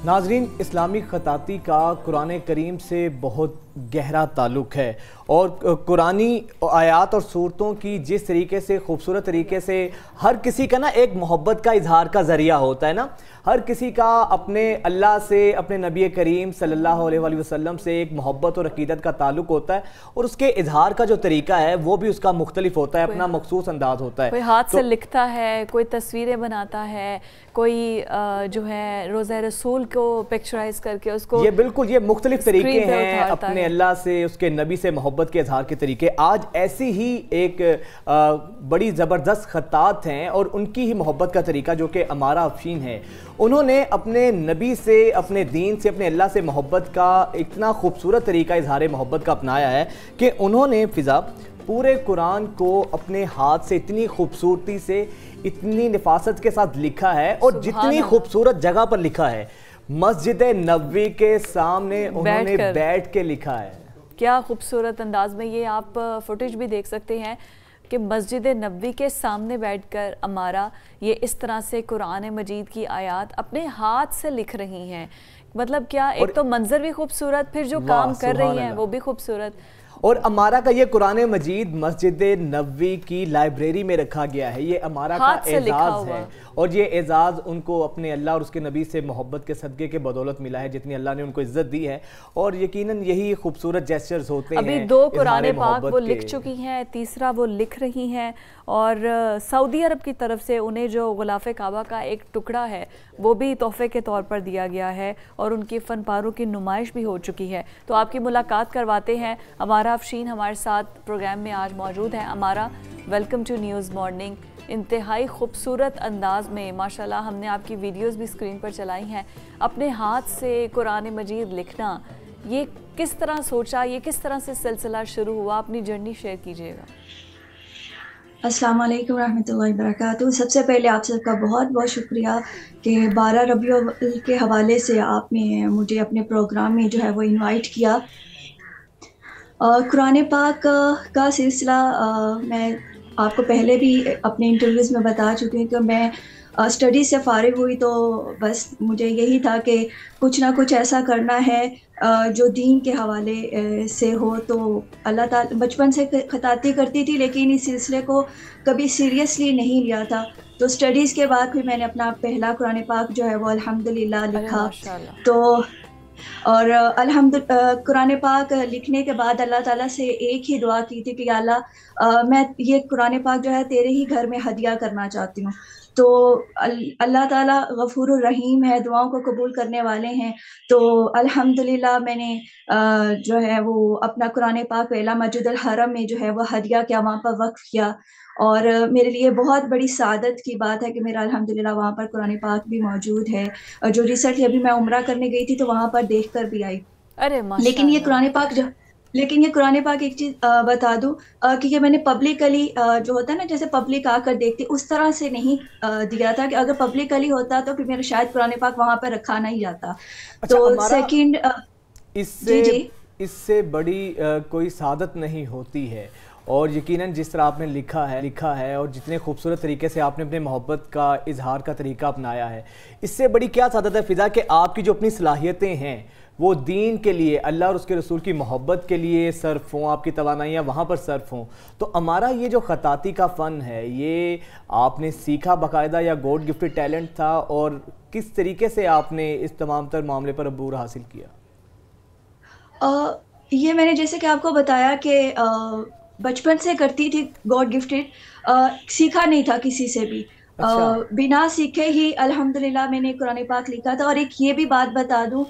ناظرین، اسلامی خطاطی کا قرآن کریم سے بہت گہرا تعلق ہے، اور قرآنی آیات اور صورتوں کی جس طریقے سے خوبصورت طریقے سے ہر کسی کا نا ایک محبت کا اظہار کا ذریعہ ہوتا ہے نا، ہر کسی کا اپنے اللہ سے، اپنے نبی کریم صلی اللہ علیہ وآلہ وسلم سے ایک محبت اور عقیدت کا تعلق ہوتا ہے، اور اس کے اظہار کا جو طریقہ ہے وہ بھی اس کا مختلف ہوتا ہے، اپنا مخصوص انداز ہوتا ہے. کوئی ہاتھ سے لکھتا ہے، کوئی تصویریں بناتا ہے، کوئی جو ہے روضہ رسول کو پکچرائز کر کے اس کو، یہ بالکل یہ مختلف طریقے ہیں اپنے اللہ سے، اس کے نبی سے محبت کے اظہار کے طریقے. آج ایسی ہی ایک بڑی زبردست خطاط ہیں، اور ان کی ہی محبت کا طریقہ جو کہ امارہ افشین ہے. انہوں نے اپنے نبی سے، اپنے دین سے، اپنے اللہ سے محبت کا اتنا خوبصورت طریقہ اظہار محبت کا اپنایا ہے کہ انہوں نے فضا پورے قرآن کو اپنے ہاتھ سے اتنی خوبصورتی سے، اتنی نفاست کے ساتھ لکھا ہے، اور جتنی خوبصورت جگہ پر لکھا ہے، مسجد نبوی کے سامنے انہوں نے بیٹھ کے لکھا ہے. کیا خوبصورت انداز میں، یہ آپ فوٹیج بھی دیکھ سکتے ہیں کہ مسجد نبوی کے سامنے بیٹھ کر امارہ یہ اس طرح سے قرآن مجید کی آیات اپنے ہاتھ سے لکھ رہی ہیں. مطلب کیا، ایک تو منظر بھی خوبصورت، پھر جو کام کر رہی ہیں وہ بھی خوبصورت. اور امارہ کا یہ قرآن مجید مسجد نبوی کی لائبریری میں رکھا گیا ہے. یہ امارہ کا اعزاز ہے، اور یہ اعزاز ان کو اپنے اللہ اور اس کے نبی سے محبت کے صدقے کے بدولت ملا ہے، جتنی اللہ نے ان کو عزت دی ہے. اور یقیناً یہی خوبصورت جیسچرز ہوتے ہیں. ابھی 2 قرآن پاک وہ لکھ چکی ہیں، تیسرا وہ لکھ رہی ہیں، اور سعودی عرب کی طرف سے انہیں جو غلاف کعبہ کا ایک ٹکڑا ہے وہ بھی تحفے کے طور پر دیا گیا ہے، اور ان کی فن پاروں کی نمائش بھی ہو چکی ہے. تو آپ کی ملاقات کرواتے ہیں. امارہ افشین ہمارے ساتھ پروگرام میں آج موجود ہیں. امارہ، ویلکم ٹو نیوز مارننگ. انتہائی خوبصورت انداز میں ماشاءاللہ ہم نے آپ کی ویڈیوز بھی اسکرین پر چلائی ہیں، اپنے ہاتھ سے قرآن مجید لکھنا، یہ کس طرح سوچا، یہ کس طرح سے سلسلہ شروع ہوا؟ اپنی جرنی شیئر کیجیے گا۔ السلام علیکم ورحمۃ اللہ وبرکاتہ۔ سب سے پہلے آپ سب کا بہت بہت شکریہ کہ 12 ربیع الاول کے حوالے سے آپ نے مجھے اپنے پروگرام میں جو ہے وہ انوائٹ کیا۔ قرآن پاک کا سلسلہ میں آپ کو پہلے بھی اپنے انٹرویوز میں بتا چکی ہوں کہ میں اسٹڈیز سے فارغ ہوئی تو بس مجھے یہی تھا کہ کچھ نہ کچھ ایسا کرنا ہے جو دین کے حوالے سے ہو، تو اللہ تعالیٰ بچپن سے خطاطی کرتی تھی لیکن اس سلسلے کو کبھی سیریسلی نہیں لیا تھا۔ تو اسٹڈیز کے بعد پھر میں نے اپنا پہلا قرآن پاک جو ہے وہ الحمدللہ لکھا۔ تو اور قرآن پاک لکھنے کے بعد اللہ تعالیٰ سے ایک ہی دعا کی تھی کہ یا اللہ میں یہ قرآن پاک جو ہے تیرے ہی گھر میں ہدیہ کرنا چاہتی ہوں۔ تو اللہ تعالیٰ غفور الرحیم ہے، دعاؤں کو قبول کرنے والے ہیں۔ تو الحمدللہ میں نے جو ہے وہ اپنا قرآن پاک پہلا مسجد الحرم میں جو ہے وہ ہدیہ کیا، وہاں پر وقف کیا، اور میرے لیے بہت بڑی سعادت کی بات ہے کہ میرا الحمدللہ وہاں پر قرآن پاک بھی موجود ہے، جو ریسنٹلی ابھی میں عمرہ کرنے گئی تھی تو وہاں پر دیکھ کر بھی آئی۔ لیکن یہ قرآن پاک ایک چیز بتا دوں کہ یہ میں نے پبلکلی جو ہوتا ہے نا جیسے پبلک آ کر دیکھتی اس طرح سے نہیں دیا تھا، کہ اگر پبلکلی ہوتا تو پھر میرا شاید قرآن پاک وہاں پر رکھا نہیں جاتا۔ تو سیکنڈ اس سے بڑی کوئی سعادت نہیں ہوتی ہے، اور یقیناً جس طرح آپ نے لکھا ہے اور جتنے خوبصورت طریقے سے آپ نے اپنے محبت کا اظہار کا طریقہ اپنایا ہے، اس سے بڑی کیا سعادت ہے فضا کہ آپ کی جو اپنی صلاحیتیں ہیں وہ دین کے لیے، اللہ اور اس کے رسول کی محبت کے لیے صرف ہوں، آپ کی توانائیاں وہاں پر صرف ہوں۔ تو ہمارا یہ جو خطاطی کا فن ہے یہ آپ نے سیکھا باقاعدہ یا گاڈ گفٹڈ ٹیلنٹ تھا، اور کس طریقے سے آپ نے اس تمام تر معاملے پر عبور حاصل کیا؟ یہ میں نے جیسے کہ آپ کو بتایا کہ بچپن سے کرتی تھی، گاڈ گفٹڈ، سیکھا نہیں تھا کسی سے بھی، بنا سیکھے ہی الحمدللہ میں نے قرآن پاک لکھا تھا۔ اور ایک یہ بھی بات بتا دوں،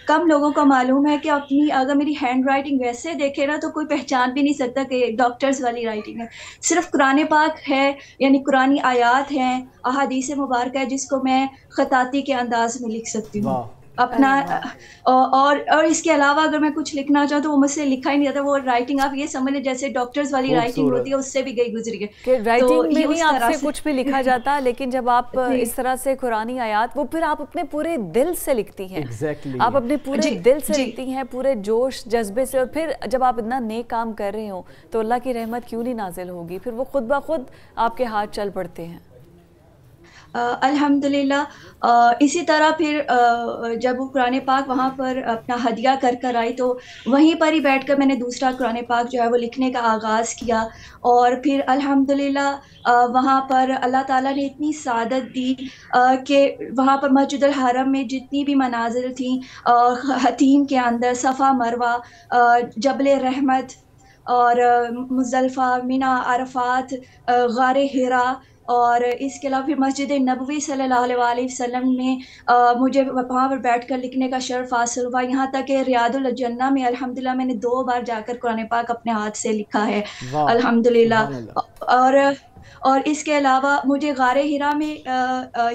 کم لوگوں کو معلوم ہے کہ اگر میری ہینڈ رائٹنگ ویسے دیکھے نا تو کوئی پہچان بھی نہیں سکتا کہ ڈاکٹرز والی رائٹنگ ہے۔ صرف قرآن پاک ہے، یعنی قرآنی آیات ہیں، احادیث مبارکہ ہے جس کو میں خطاطی کے انداز میں لکھ سکتی ہوں اپنا۔ اور اس کے علاوہ اگر میں کچھ لکھنا چاہوں تو وہ مجھ سے لکھا ہی نہیں جاتا۔ وہ رائٹنگ آپ یہ سمجھ لیں جیسے ڈاکٹرز والی رائٹنگ ہوتی ہے، اس سے بھی گئی گزری ہے کہ رائٹنگ میں نہیں آپ سے کچھ بھی لکھا جاتا، لیکن جب آپ اس طرح سے قرآنی آیات وہ پھر آپ اپنے پورے دل سے لکھتی ہیں، آپ اپنے پورے دل سے لکھتی ہیں، پورے جوش جذبے سے، اور پھر جب آپ اتنا نیک کام کر رہے ہوں تو اللہ کی رحمت کیوں نہیں نازل ہوگی، پھر وہ خود بخود آپ کے ہاتھ چل پڑتے ہیں۔ الحمدللہ اسی طرح پھر جب وہ قرآن پاک وہاں پر اپنا ہدیہ کر آئی تو وہیں پر ہی بیٹھ کر میں نے دوسرا قرآن پاک جو ہے وہ لکھنے کا آغاز کیا، اور پھر الحمدللہ وہاں پر اللہ تعالیٰ نے اتنی سعادت دی کہ وہاں پر مسجد الحرم میں جتنی بھی مناظر تھیں، حتیم کے اندر صفا مروہ، جبل رحمت اور مزدلفہ، منی، عرفات، غار حرا، اور اس کے علاوہ پھر مسجد نبوی صلی اللہ علیہ وسلم میں مجھے وہاں پر بیٹھ کر لکھنے کا شرف حاصل ہوا، یہاں تک کہ ریاض الجنہ میں الحمدللہ میں نے 2 بار جا کر قرآن پاک اپنے ہاتھ سے لکھا ہے الحمدللہ۔ اور اس کے علاوہ مجھے غار حرا میں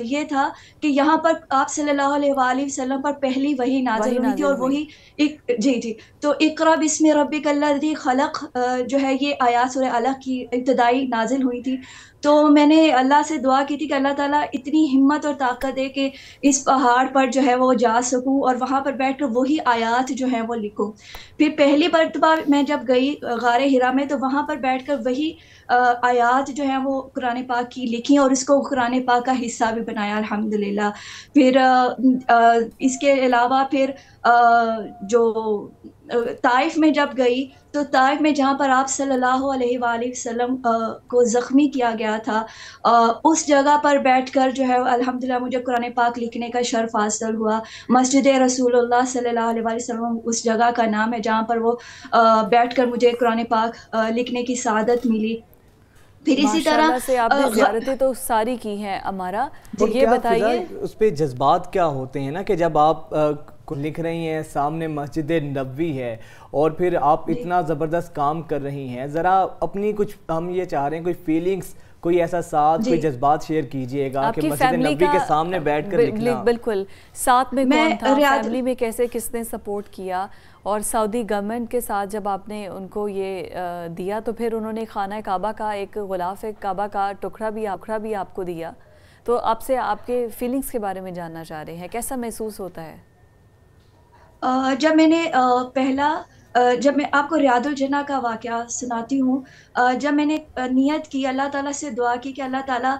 یہ تھا کہ یہاں پر آپ صلی اللہ علیہ وسلم پر پہلی وحی نازل ہوئی تھی، اور وہی تو اقرا بسم ربک الذی خلق جو ہے یہ آیات سورہ علق کی ابتدائی نازل ہوئی تھی۔ تو میں نے اللہ سے دعا کی تھی کہ اللہ تعالیٰ اتنی ہمت اور طاقت دے کہ اس پہاڑ پر جو ہے وہ جا سکوں اور وہاں پر بیٹھ کر وہی آیات جو ہیں وہ لکھوں۔ پھر پہلی مرتبہ میں جب گئی غار حرا میں تو وہاں پر بیٹھ کر وہی آیات جو ہیں وہ قرآن پاک کی لکھی اور اس کو قرآن پاک کا حصہ بھی بنایا الحمدللہ۔ پھر اس کے علاوہ پھر جو طائف میں جب گئی تو طائف میں جہاں پر آپ صلی اللہ علیہ وآلہ وسلم کو زخمی کیا گیا تھا، اس جگہ پر بیٹھ کر جو ہے الحمدللہ مجھے قرآن پاک لکھنے کا شرف حاصل ہوا۔ مسجد رسول اللہ صلی اللہ علیہ وآلہ وسلم اس جگہ کا نام ہے جہاں پر وہ بیٹھ کر مجھے قرآن پاک لکھنے کی سعادت ملی۔ پھر اسی طرح سے آپ نے زیارتیں تو ساری کی ہیں ہمارا، یہ بتائیے اس پہ جذبات کیا ہوتے ہیں نا کہ جب آپ لکھ رہی ہیں, سامنے مسجد نبوی ہے اور پھر آپ اتنا زبردست کام کر رہی ہیں, ذرا اپنی کچھ, ہم یہ چاہ رہے ہیں کوئی فیلنگز, کوئی ایسا ساتھ, کوئی جذبات شیئر کیجئے گا کہ مسجد نبوی کے سامنے بیٹھ کر لکھنا. بالکل, ساتھ میں کون تھا, فیملی میں کیسے, کس نے سپورٹ کیا, اور سعودی گورنمنٹ کے ساتھ جب آپ نے ان کو یہ دیا تو پھر انہوں نے خانہ کعبہ کا ایک غلاف کعبہ کا ٹکڑا بھی آپ کو دیا, تو آپ سے آپ کے فیلنگز کے بارے میں جاننا چاہ رہے ہیں, کیسا محسوس ہوتا ہے؟ جب میں نے جب میں آپ کو ریاض الجنہ کا واقعہ سناتی ہوں, جب میں نے نیت کی, اللہ تعالیٰ سے دعا کی کہ اللہ تعالیٰ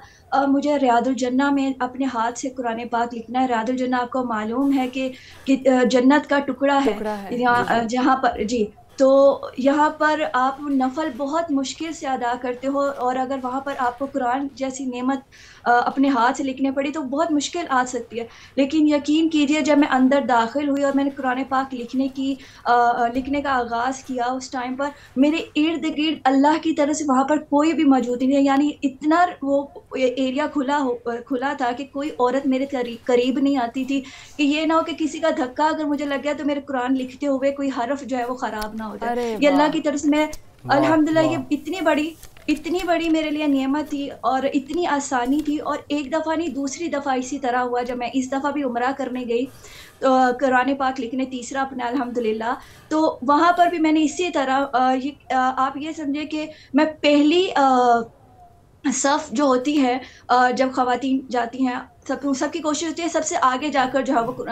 مجھے ریاض الجنہ میں اپنے ہاتھ سے قرآن پاک لکھنا ہے. ریاض الجنہ آپ کو معلوم ہے کہ جنت کا ٹکڑا ہے جہاں پر, جی, تو یہاں پر آپ نفل بہت مشکل سے ادا کرتے ہو, اور اگر وہاں پر آپ کو قرآن جیسی نعمت اپنے ہاتھ سے لکھنے پڑی تو بہت مشکل آ سکتی ہے. لیکن یقین کیجئے جب میں اندر داخل ہوئی اور میں نے قرآن پاک لکھنے کا آغاز کیا, اس ٹائم پر میرے ارد گرد اللہ کی طرف سے وہاں پر کوئی بھی موجود نہیں ہے, یعنی اتنا وہ ایریا کھلا تھا کہ کوئی عورت میرے قریب نہیں آتی تھی کہ یہ نہ ہو کہ کسی کا دھکا اگر مجھے لگ گیا تو میرے قرآن لکھتے ہوئے کوئی حرف جو ہے وہ خراب نہ ہو جائے. یہ اللہ کی طرف سے میں الحمدللہ, یہ اتنی بڑی میرے لیے نعمت تھی اور اتنی آسانی تھی. اور ایک دفعہ نہیں, دوسری دفعہ اسی طرح ہوا, جب میں اس دفعہ بھی عمرہ کرنے گئی تو قرآن پاک لکھنے, تیسرا اپنا الحمدللہ, تو وہاں پر بھی میں نے اسی طرح آپ یہ سمجھے کہ میں پہلی صف جو ہوتی ہے جب خواتین جاتی ہیں, سب کی کوشش ہوتی ہے سب سے آگے جا کر جو ہے وہ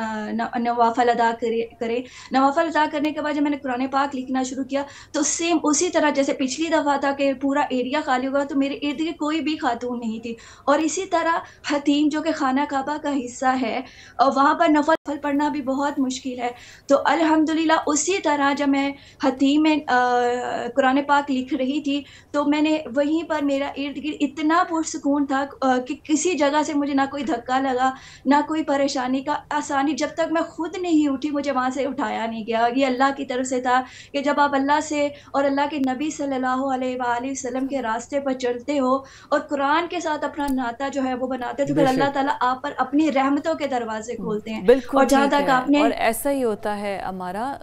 نوافل ادا کرے. نوافل ادا کرنے کے بعد جب میں نے قرآن پاک لکھنا شروع کیا تو سیم اسی طرح جیسے پچھلی دفعہ تھا کہ پورا ایریا خالی ہوگا, تو میرے ارد گرد کوئی بھی خاتون نہیں تھی. اور اسی طرح حتیم جو کہ خانہ کعبہ کا حصہ ہے, وہاں پر نفل پڑھنا بھی بہت مشکل ہے. تو الحمدللہ اسی طرح جب میں حتیم میں قرآن پاک لکھ رہی تھی تو میں نے وہیں پر, میرا ارد گرد اتنا پرسکون تھا کہ کسی جگہ سے مجھے نہ کوئی دھکا لگا, نہ کوئی پریشانی کا آسانی, جب تک میں خود نہیں اٹھی مجھے وہاں سے اٹھایا نہیں گیا. یہ اللہ کی طرف سے تھا کہ جب آپ اللہ سے اور اللہ کے نبی صلی اللہ علیہ وآلہ وسلم کے راستے پر چلتے ہو اور قرآن کے ساتھ اپنا ناطہ جو ہے وہ بناتے تو پھر اللہ تعالیٰ آپ پر اپنی رحمتوں کے دروازے کھولتے ہیں. بالکل, جہاں تک آپ نے, اور ایسا ہی ہوتا ہے ہمارا,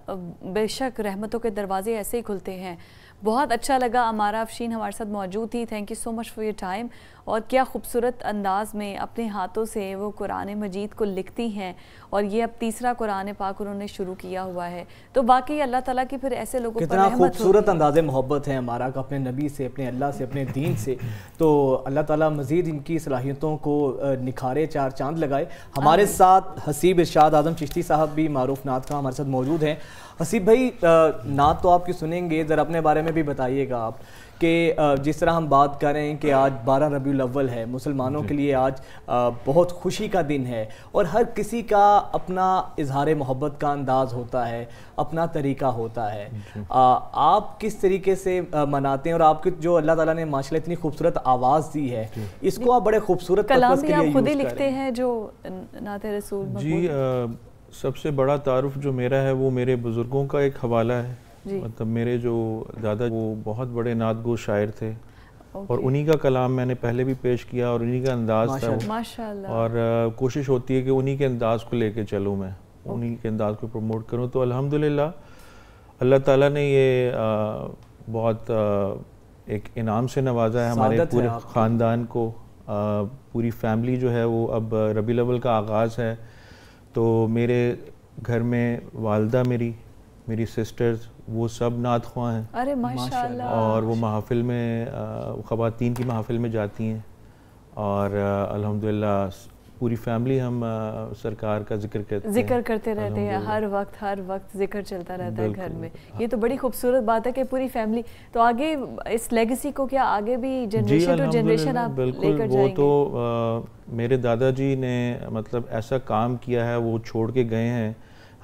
بے شک رحمتوں کے دروازے ایسے ہی کھلتے ہیں. بہت اچھا لگا, امارہ افشین ہمارے ساتھ موجود تھی. Thank you so much for your time. اور کیا خوبصورت انداز میں اپنے ہاتھوں سے وہ قرآن مجید کو لکھتی ہیں, اور یہ اب تیسرا قرآن پاک انہوں نے شروع کیا ہوا ہے. تو باقی اللہ تعالیٰ کی پھر ایسے لوگوں پر کتنا خوبصورت انداز محبت ہے ہمارا کا اپنے نبی سے, اپنے اللہ سے, اپنے دین سے. تو اللہ تعالیٰ مزید ان کی صلاحیتوں کو نکھارے, چار چاند لگائے. ہمارے ساتھ حسیب ارشاد اعظم چشتی صاحب بھی معروف نعت کا ہمارے ساتھ موجود ہیں. حسیب بھائی, نعت تو آپ کی سنیں گے, ذرا اپنے بارے میں بھی بتائیے گا آپ کہ جس طرح ہم بات کر رہے ہیں کہ آج 12 ربیع الاول ہے, مسلمانوں کے لیے آج بہت خوشی کا دن ہے, اور ہر کسی کا اپنا اظہار محبت کا انداز ہوتا ہے, اپنا طریقہ ہوتا ہے. آپ کس طریقے سے مناتے ہیں, اور آپ کی جو اللہ تعالیٰ نے ماشاءاللہ اتنی خوبصورت آواز دی ہے, اس کو آپ بڑے خوبصورت کلام بھی آپ خود ہی لکھتے ہیں جو نعت رسول مقبول؟ جی, سب سے بڑا تعارف جو میرا ہے وہ میرے بزرگوں کا ایک حوالہ ہے. مطلب میرے جو دادا وہ بہت بڑے نعت گو شاعر تھے, اور انہی کا کلام میں نے پہلے بھی پیش کیا, اور انہی کا انداز تھا, اور کوشش ہوتی ہے کہ انہی کے انداز کو لے کے چلوں, میں انہی کے انداز کو پروموٹ کروں. تو الحمدللہ اللہ تعالیٰ نے یہ بہت ایک انعام سے نوازا ہے ہمارے پورے خاندان کو. پوری فیملی جو ہے وہ اب ربیع الاول کا آغاز ہے تو میرے گھر میں والدہ میری سسٹرز وہ سب نعت خواں ہیں. ارے ماشاءاللہ. اور وہ محافل میں, خواتین کی محافل میں جاتی ہیں, اور الحمدللہ پوری فیملی ہم سرکار کا ذکر کرتے رہتے ہیں, ہر وقت ذکر چلتا رہتا ہے گھر میں. یہ تو بڑی خوبصورت بات ہے کہ پوری فیملی. تو آگے اس لیگیسی کو کیا آگے بھی جنریشن ٹو جنریشن آپ لے کر جائیں گے؟ وہ تو میرے دادا جی نے مطلب ایسا کام کیا ہے, وہ چھوڑ کے گئے ہیں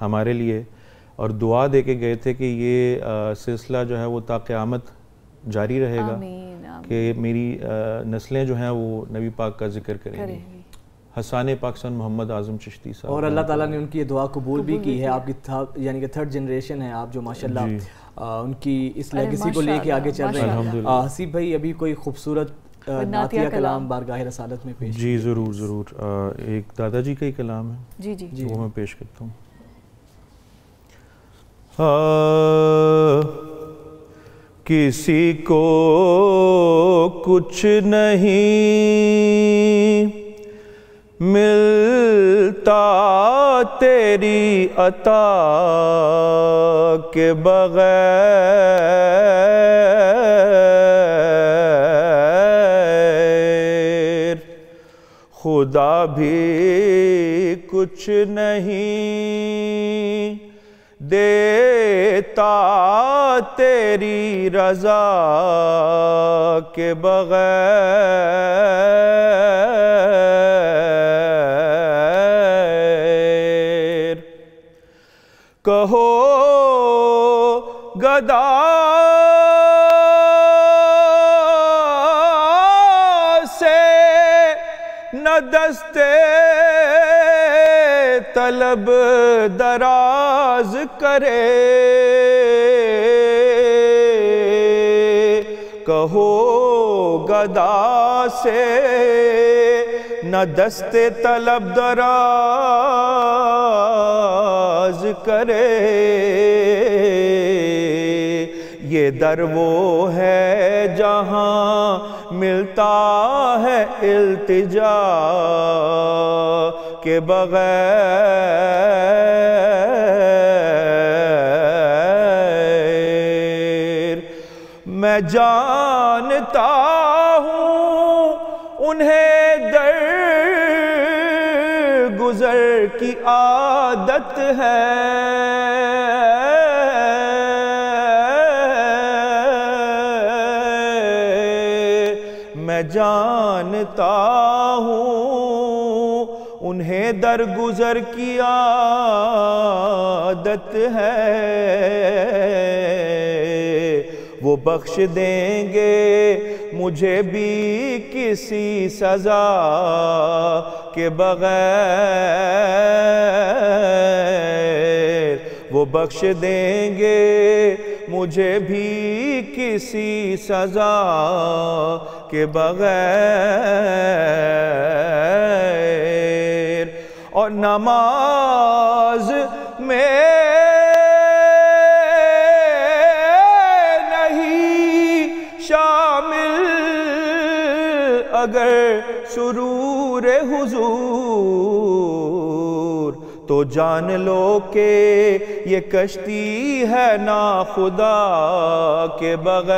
ہمارے لیے, اور دعا دے کے گئے تھے کہ یہ سلسلہ جو ہے وہ تا قیامت جاری رہے گا, کہ میری نسلیں جو ہیں وہ نبی پاک کا ذکر کریں گی. حسان پاکستان محمد اعظم چشتی صاحب, اور اللہ تعالیٰ نے ان کی یہ دعا قبول بھی کی ہے. آپ کی یعنی کہ 3rd جنریشن ہے آپ جو ماشاءاللہ ان کی اس لیگیسی کو لے کے آگے چل رہے ہیں. حسیب بھائی, ابھی کوئی خوبصورت نعتیہ کلام بارگاہ رسالت میں پیش؟ جی ضرور. ایک دادا جی کا ہی کلام ہے, وہ میں پیش کرتا ہوں. کسی کو کچھ نہیں ملتا تیری عطا کے بغیر، خدا بھی کچھ نہیں دیتا تیری رضا کے بغیر۔ کہو گدا سے نہ دستے طلب دراز کرے، کہو گدا سے نہ دست طلب دراز کرے، یہ در وہ ہے جہاں ملتا ہے التجا کے بغیر۔ میں جانتا ہوں انہیں در گزر کی عادت ہے، میں جانتا ہوں انہیں درگزر کی عادت ہے، وہ بخش دیں گے مجھے بھی کسی سزا کے بغیر، وہ بخش دیں گے مجھے بھی کسی سزا کے بغیر۔ اور نماز میں نہیں شامل اگر سرور حضور، تو جان لو کہ یہ کشتی ہے ناخدا کے بغیر۔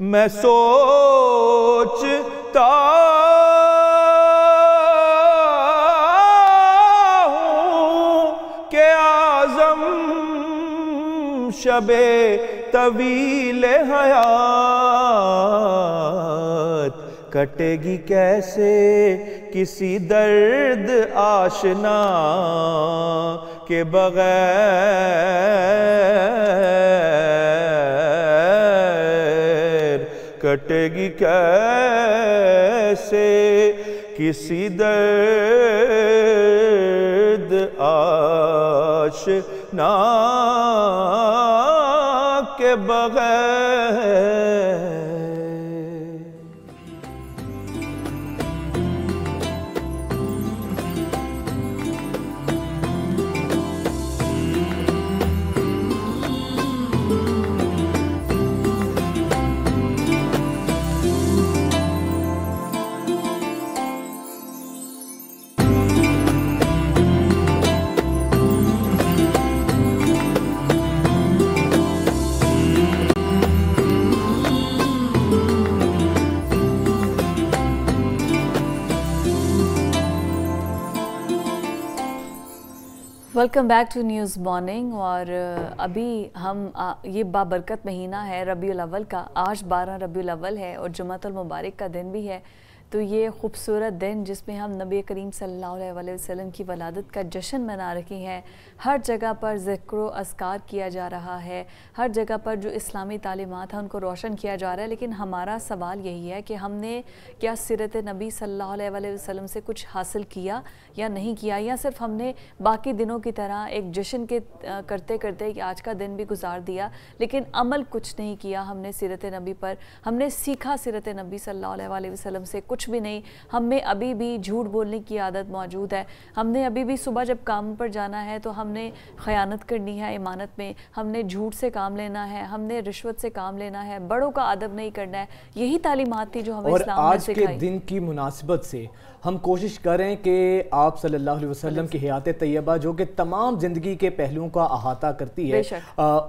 میں سوچتا ہوں کہ اعظم شب طویل حیات کٹے گی کیسے کسی درد آشنا کے بغیر، کٹے گی کیسے کسی درد آشنا کے بغیر۔ Welcome back to news morning. اور ابھی ہم یہ بابرکت مہینہ ہے ربیع الاول کا، آج 12 ربیع الاول ہے اور جمعۃ المبارک کا دن بھی ہے، تو یہ خوبصورت دن جس میں ہم نبی کریم صلی اللہ علیہ وسلم کی ولادت کا جشن منا رہے ہیں، ہر جگہ پر ذکر و اذکار کیا جا رہا ہے، ہر جگہ پر جو اسلامی تعلیمات ہیں ان کو روشن کیا جا رہا ہے، لیکن ہمارا سوال یہی ہے کہ ہم نے کیا سیرت نبی صلی اللہ علیہ وسلم سے کچھ حاصل کیا یا نہیں کیا، یا صرف ہم نے باقی دنوں کی طرح ایک جشن کے کرتے کرتے آج کا دن بھی گزار دیا لیکن عمل کچھ نہیں کیا۔ ہم نے سیرت نبی پر، ہم نے سیکھا سیرت نبی صلی اللہ علیہ وسلم سے، کچھ کچھ بھی نہیں. ہم میں ابھی بھی جھوٹ بولنے کی عادت موجود ہے. ہم نے ابھی بھی صبح جب کام پر جانا ہے تو ہم نے خیانت کرنی ہے امانت میں, ہم نے جھوٹ سے کام لینا ہے, ہم نے رشوت سے کام لینا ہے, بڑوں کا ادب نہیں کرنا ہے. یہی تعلیمات تھی جو ہمیں اسلام نے سکھائی. اور آج کے دن کی مناسبت سے ہم کوشش کریں کہ آپ صلی اللہ علیہ وسلم کی حیات طیبہ جو کہ تمام زندگی کے پہلوؤں کا احاطہ کرتی ہے,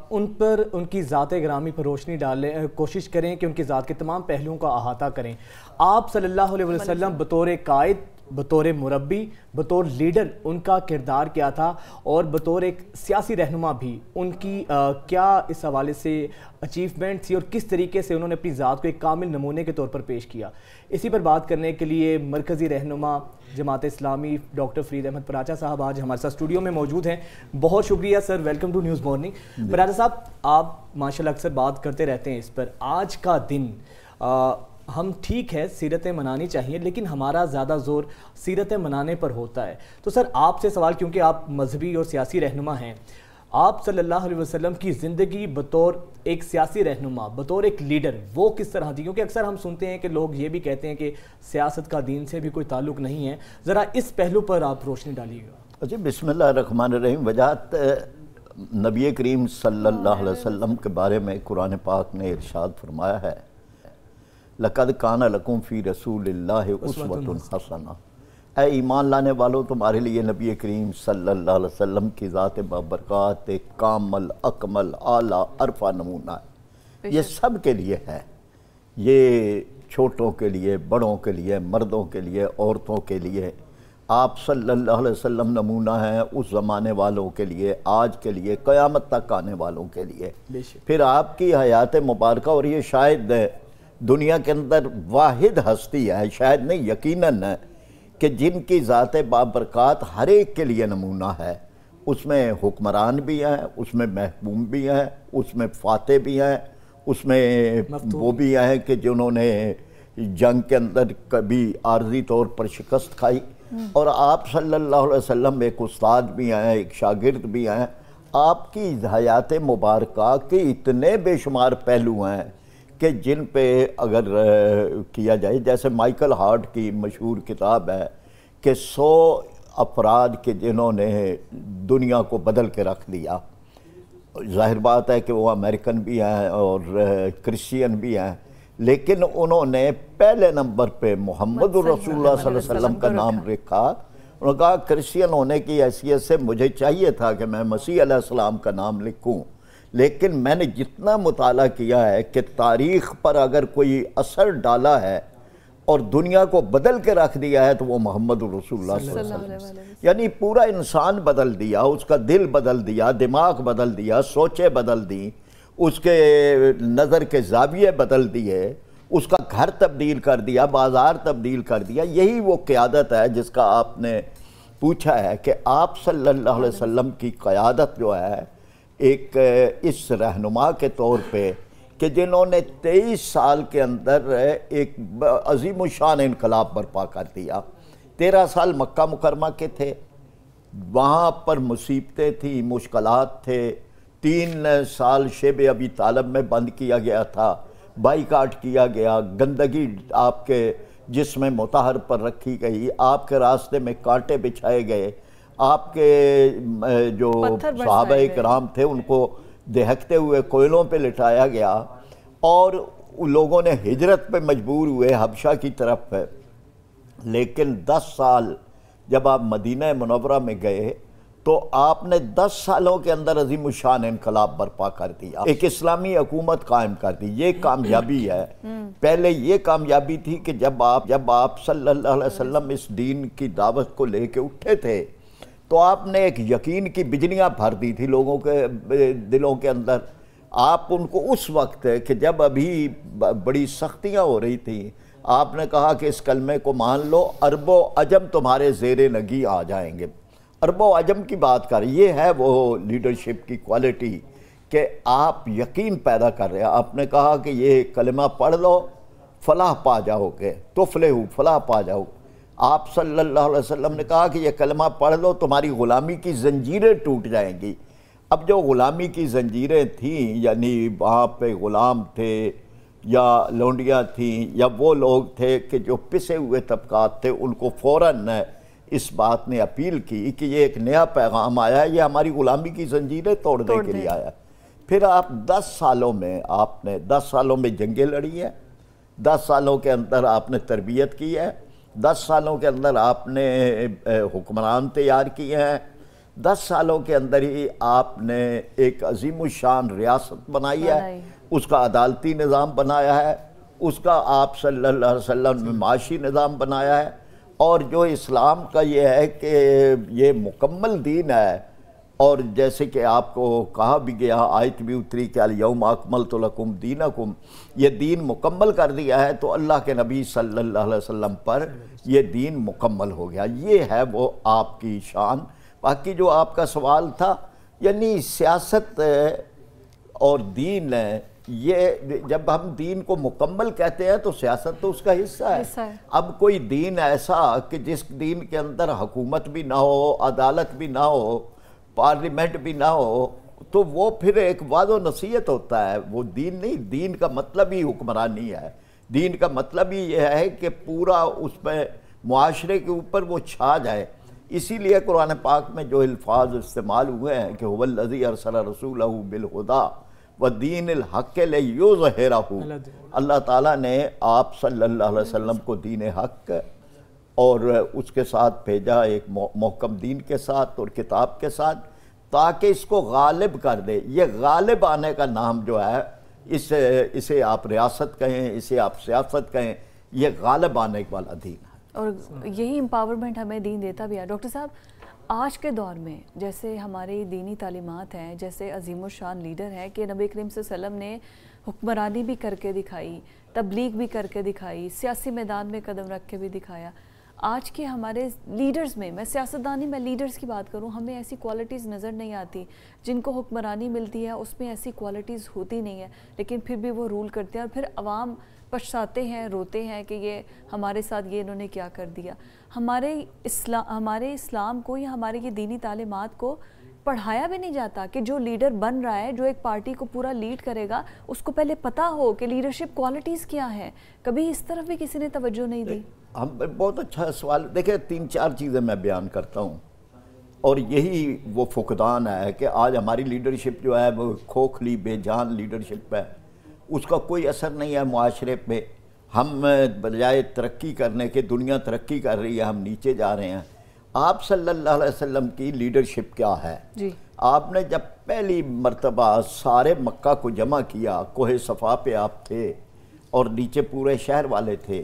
ان پر ان کی ذات گرامی پر روشنی ڈالیں, کوشش کریں کہ ان کی ذات کے تمام پہلوؤں کا احاطہ کریں. آپ صلی اللہ علیہ وسلم بطور قائد, بطور مربی, بطور لیڈر ان کا کردار کیا تھا, اور بطور ایک سیاسی رہنما بھی ان کی کیا اس حوالے سے اچیومنٹ تھی, اور کس طریقے سے انہوں نے اپنی ذات کو ایک کامل نمونے کے طور پر پیش کیا. اسی پر بات کرنے کے لیے مرکزی رہنما جماعت اسلامی ڈاکٹر فرید احمد پراچا صاحب آج ہمارے ساتھ اسٹوڈیو میں موجود ہیں. بہت شکریہ sir, welcome to news morning. Paracha صاحب, آپ ماشاءاللہ اکثر بات کرتے رہتے ہیں اس پر. آج کا دن ہم ٹھیک ہے سیرتیں منانی چاہیے, لیکن ہمارا زیادہ زور سیرتیں منانے پر ہوتا ہے. تو سر آپ سے سوال, کیونکہ آپ مذہبی اور سیاسی رہنما ہیں, آپ صلی اللہ علیہ وسلم کی زندگی بطور ایک سیاسی رہنما, بطور ایک لیڈر, وہ کس طرح تھی؟ کیونکہ اکثر ہم سنتے ہیں کہ لوگ یہ بھی کہتے ہیں کہ سیاست کا دین سے بھی کوئی تعلق نہیں ہے. ذرا اس پہلو پر آپ روشنی ڈالیے گا. اچھا, بسم اللہ الرحمن الرحیم. وجاہت نبی کریم صلی اللہ علیہ وسلم کے بارے میں قرآن پاک نے ارشاد فرمایا ہے, لَقَدْ كَانَ لَكُمْ فِي رَسُولِ اللَّهِ أُسْوَةٌ حَسَنَةٌ. اے ایمان لانے والوں, تمہارے لیے نبی کریم صلی اللہ علیہ وسلم کی ذات بابرکات ایک کامل, اکمل, اعلیٰ, عرفہ نمونہ ہے. یہ سب کے لیے ہے, یہ چھوٹوں کے لیے, بڑوں کے لیے, مردوں کے لیے, عورتوں کے لیے. آپ صلی اللہ علیہ وسلم نمونہ ہیں اس زمانے والوں کے لیے, آج کے لیے, قیامت تک آنے والوں کے لیے. پھر آپ کی حیات مبارکہ, اور یہ شاید دنیا کے اندر واحد ہستی ہے, شاید نہیں یقیناً ہے, کہ جن کی ذات بابرکات ہر ایک کے لیے نمونہ ہے. اس میں حکمران بھی ہیں, اس میں محکوم بھی ہیں, اس میں فاتح بھی ہیں, اس میں وہ بھی ہیں کہ جنہوں نے جنگ کے اندر کبھی عارضی طور پر شکست کھائی. اور آپ صلی اللہ علیہ وسلم ایک استاد بھی ہیں, ایک شاگرد بھی ہیں. آپ کی حیات مبارکہ کے اتنے بے شمار پہلو ہیں کہ جن پہ اگر کیا جائے, جیسے مائیکل ہارٹ کی مشہور کتاب ہے کہ 100 افراد کے جنہوں نے دنیا کو بدل کے رکھ دیا. ظاہر بات ہے کہ وہ امریکن بھی ہیں اور کرسچین بھی ہیں, لیکن انہوں نے پہلے نمبر پہ محمد رسول اللہ صلی اللہ علیہ وسلم کا نام رکھا. انہوں نے کہا کرسچین ہونے کی حیثیت سے مجھے چاہیے تھا کہ میں مسیح علیہ السلام کا نام لکھوں, لیکن میں نے جتنا مطالعہ کیا ہے کہ تاریخ پر اگر کوئی اثر ڈالا ہے اور دنیا کو بدل کے رکھ دیا ہے تو وہ محمد رسول اللہ صلی اللہ علیہ وسلم. یعنی پورا انسان بدل دیا, اس کا دل بدل دیا, دماغ بدل دیا, سوچیں بدل دیں, اس کے نظر کے زاویے بدل دیے, اس کا گھر تبدیل کر دیا, بازار تبدیل کر دیا. یہی وہ قیادت ہے جس کا آپ نے پوچھا ہے کہ آپ صلی اللہ علیہ وسلم کی قیادت جو ہے ایک اس رہنما کے طور پہ کہ جنہوں نے 23 سال کے اندر ایک عظیم الشان انقلاب برپا کر دیا. 13 سال مکہ مکرمہ کے تھے, وہاں پر مصیبتیں تھیں, مشکلات تھے. 3 سال شیب ابی طالب میں بند کیا گیا تھا, بائیکاٹ کیا گیا, گندگی آپ کے جسم مطہر پر رکھی گئی, آپ کے راستے میں کانٹے بچھائے گئے, آپ کے جو صحابہ کرام تھے ان کو دہکتے ہوئے کوئلوں پہ لٹایا گیا, اور لوگوں نے ہجرت پہ مجبور ہوئے حبشہ کی طرف. لیکن 10 سال جب آپ مدینہ منورہ میں گئے تو آپ نے 10 سالوں کے اندر عظیم الشان انقلاب برپا کر دیا, ایک اسلامی حکومت قائم کر دی. یہ کامیابی ہے. پہلے یہ کامیابی تھی کہ جب آپ صلی اللہ علیہ وسلم اس دین کی دعوت کو لے کے اٹھے تھے تو آپ نے ایک یقین کی بجلیاں بھر دی تھی لوگوں کے دلوں کے اندر. آپ ان کو اس وقت کہ جب ابھی بڑی سختیاں ہو رہی تھیں, آپ نے کہا کہ اس کلمے کو مان لو, عرب و عجم تمہارے زیر نگی آ جائیں گے. عرب و عجم کی بات کر, یہ ہے وہ لیڈرشپ کی کوالٹی کہ آپ یقین پیدا کر رہے ہیں. آپ نے کہا کہ یہ کلمہ پڑھ لو, فلاح پا جاؤ گے, تفلحوا فلاح پا جاؤ. آپ صلی اللہ علیہ وسلم نے کہا کہ یہ کلمہ پڑھ لو, تمہاری غلامی کی زنجیریں ٹوٹ جائیں گی. اب جو غلامی کی زنجیریں تھیں, یعنی وہاں پہ غلام تھے, یا لونڈیاں تھیں یا وہ لوگ تھے کہ جو پسے ہوئے طبقات تھے، ان کو فوراً اس بات نے اپیل کی کہ یہ ایک نیا پیغام آیا ہے، یہ ہماری غلامی کی زنجیریں توڑنے کے لیے آیا ہے۔ پھر آپ 10 سالوں میں آپ نے 10 سالوں میں جنگیں لڑی ہیں، 10 سالوں کے اندر آپ نے تربیت کی ہے، 10 سالوں کے اندر آپ نے حکمران تیار کیے ہیں، 10 سالوں کے اندر ہی آپ نے ایک عظیم الشان ریاست بنائی ہے، اس کا عدالتی نظام بنایا ہے، اس کا آپ صلی اللہ علیہ وسلم نے معاشی نظام بنایا ہے، اور جو اسلام کا یہ ہے کہ یہ مکمل دین ہے، اور جیسے کہ آپ کو کہا بھی گیا، آیت بھی اتری کہ الیوم اکملت لکم دینکم، یہ دین مکمل کر دیا ہے، تو اللہ کے نبی صلی اللہ علیہ وسلم پر یہ دین مکمل ہو گیا۔ یہ ہے وہ آپ کی شان۔ باقی جو آپ کا سوال تھا، یعنی سیاست اور دین ہے، یہ جب ہم دین کو مکمل کہتے ہیں تو سیاست تو اس کا حصہ ہے۔ اب کوئی دین ایسا کہ جس دین کے اندر حکومت بھی نہ ہو، عدالت بھی نہ ہو، پارلیمنٹ بھی نہ ہو، تو وہ پھر ایک وعد و نصیحت ہوتا ہے، وہ دین نہیں۔ دین کا مطلب ہی حکمرانی ہے، دین کا مطلب ہی یہ ہے کہ پورا اس میں معاشرے کے اوپر وہ چھا جائے۔ اسی لیے قرآن پاک میں جو الفاظ استعمال ہوئے ہیں کہ هو الذی ارسل رسولہ بالہدیٰ ودین الحق لیظہرہ، اللہ تعالیٰ نے آپ صلی اللہ علیہ وسلم کو دین حق اور اس کے ساتھ بھیجا، ایک محکم دین کے ساتھ اور کتاب کے ساتھ، تاکہ اس کو غالب کر دے۔ یہ غالب آنے کا نام جو ہے، اسے آپ ریاست کہیں، اسے آپ سیاست کہیں، یہ غالب آنے والا دین ہے، اور یہی امپاورمنٹ ہمیں دین دیتا بھی ہے۔ ڈاکٹر صاحب، آج کے دور میں جیسے ہماری دینی تعلیمات ہیں، جیسے عظیم الشان لیڈر ہے کہ نبی کریم صلی اللہ علیہ وسلم نے حکمرانی بھی کر کے دکھائی، تبلیغ بھی کر کے دکھائی، سیاسی میدان میں قدم رکھ کے بھی دکھایا، آج کے ہمارے لیڈرز میں سیاستدانی میں لیڈرز کی بات کروں، ہمیں ایسی کوالٹیز نظر نہیں آتی۔ جن کو حکمرانی ملتی ہے اس میں ایسی کوالٹیز ہوتی نہیں ہے، لیکن پھر بھی وہ رول کرتے ہیں، اور پھر عوام پچھتاتے ہیں، روتے ہیں کہ یہ ہمارے ساتھ یہ انہوں نے کیا کر دیا۔ ہمارے اسلام کو یا ہمارے یہ دینی تعلیمات کو پڑھایا بھی نہیں جاتا کہ جو لیڈر بن رہا ہے، جو ایک پارٹی کو پورا لیڈ کرے گا، اس کو پہلے پتہ ہو کہ لیڈرشپ کوالٹیز کیا ہیں۔ کبھی اس طرف بھی کسی نے توجہ نہیں دی۔ بہت اچھا سوال۔ دیکھیں، 3-4 چیزیں میں بیان کرتا ہوں، اور یہی وہ فقدان ہے کہ آج ہماری لیڈرشپ جو ہے وہ کھوکھلی بے جان لیڈرشپ ہے، اس کا کوئی اثر نہیں ہے معاشرے پہ۔ ہم بجائے ترقی کرنے کے، دنیا ترقی کر رہی ہے، ہم نیچے جا رہے ہیں۔ آپ صلی اللہ علیہ وسلم کی لیڈرشپ کیا ہے؟ آپ نے جب پہلی مرتبہ سارے مکہ کو جمع کیا، کوہ صفا پہ آپ تھے اور نیچے پورے شہر والے تھے،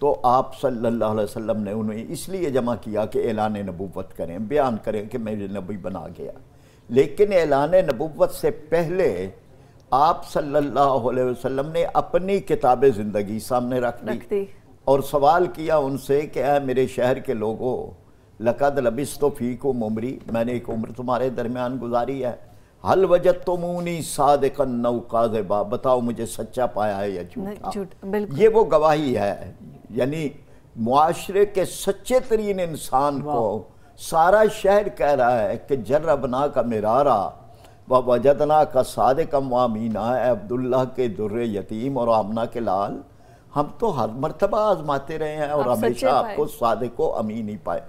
تو آپ صلی اللہ علیہ وسلم نے انہیں اس لیے جمع کیا کہ اعلان نبوت کریں، بیان کریں کہ میں نبی بنا گیا۔ لیکن اعلان نبوت سے پہلے آپ صلی اللہ علیہ وسلم نے اپنی کتاب زندگی سامنے رکھ دی اور سوال کیا ان سے کہ اے میرے شہر کے لوگوں، لقد لبثت فیکم عمری، میں نے ایک عمر تمہارے درمیان گزاری ہے، حل وجدتمونی صادقا او کاذبا، بتاؤ مجھے سچا پایا ہے یا جھوٹا۔ یہ وہ گواہی ہے، یعنی معاشرے کے سچے ترین انسان کو سارا شہر کہہ رہا ہے کہ جربنا کا مرارا وجدنا کا صادقا وامینا، اے عبداللہ کے در یتیم اور آمنہ کے لال، ہم تو ہر مرتبہ آزماتے رہے ہیں اور ہمیشہ آپ کو صادق و امین ہی پائے۔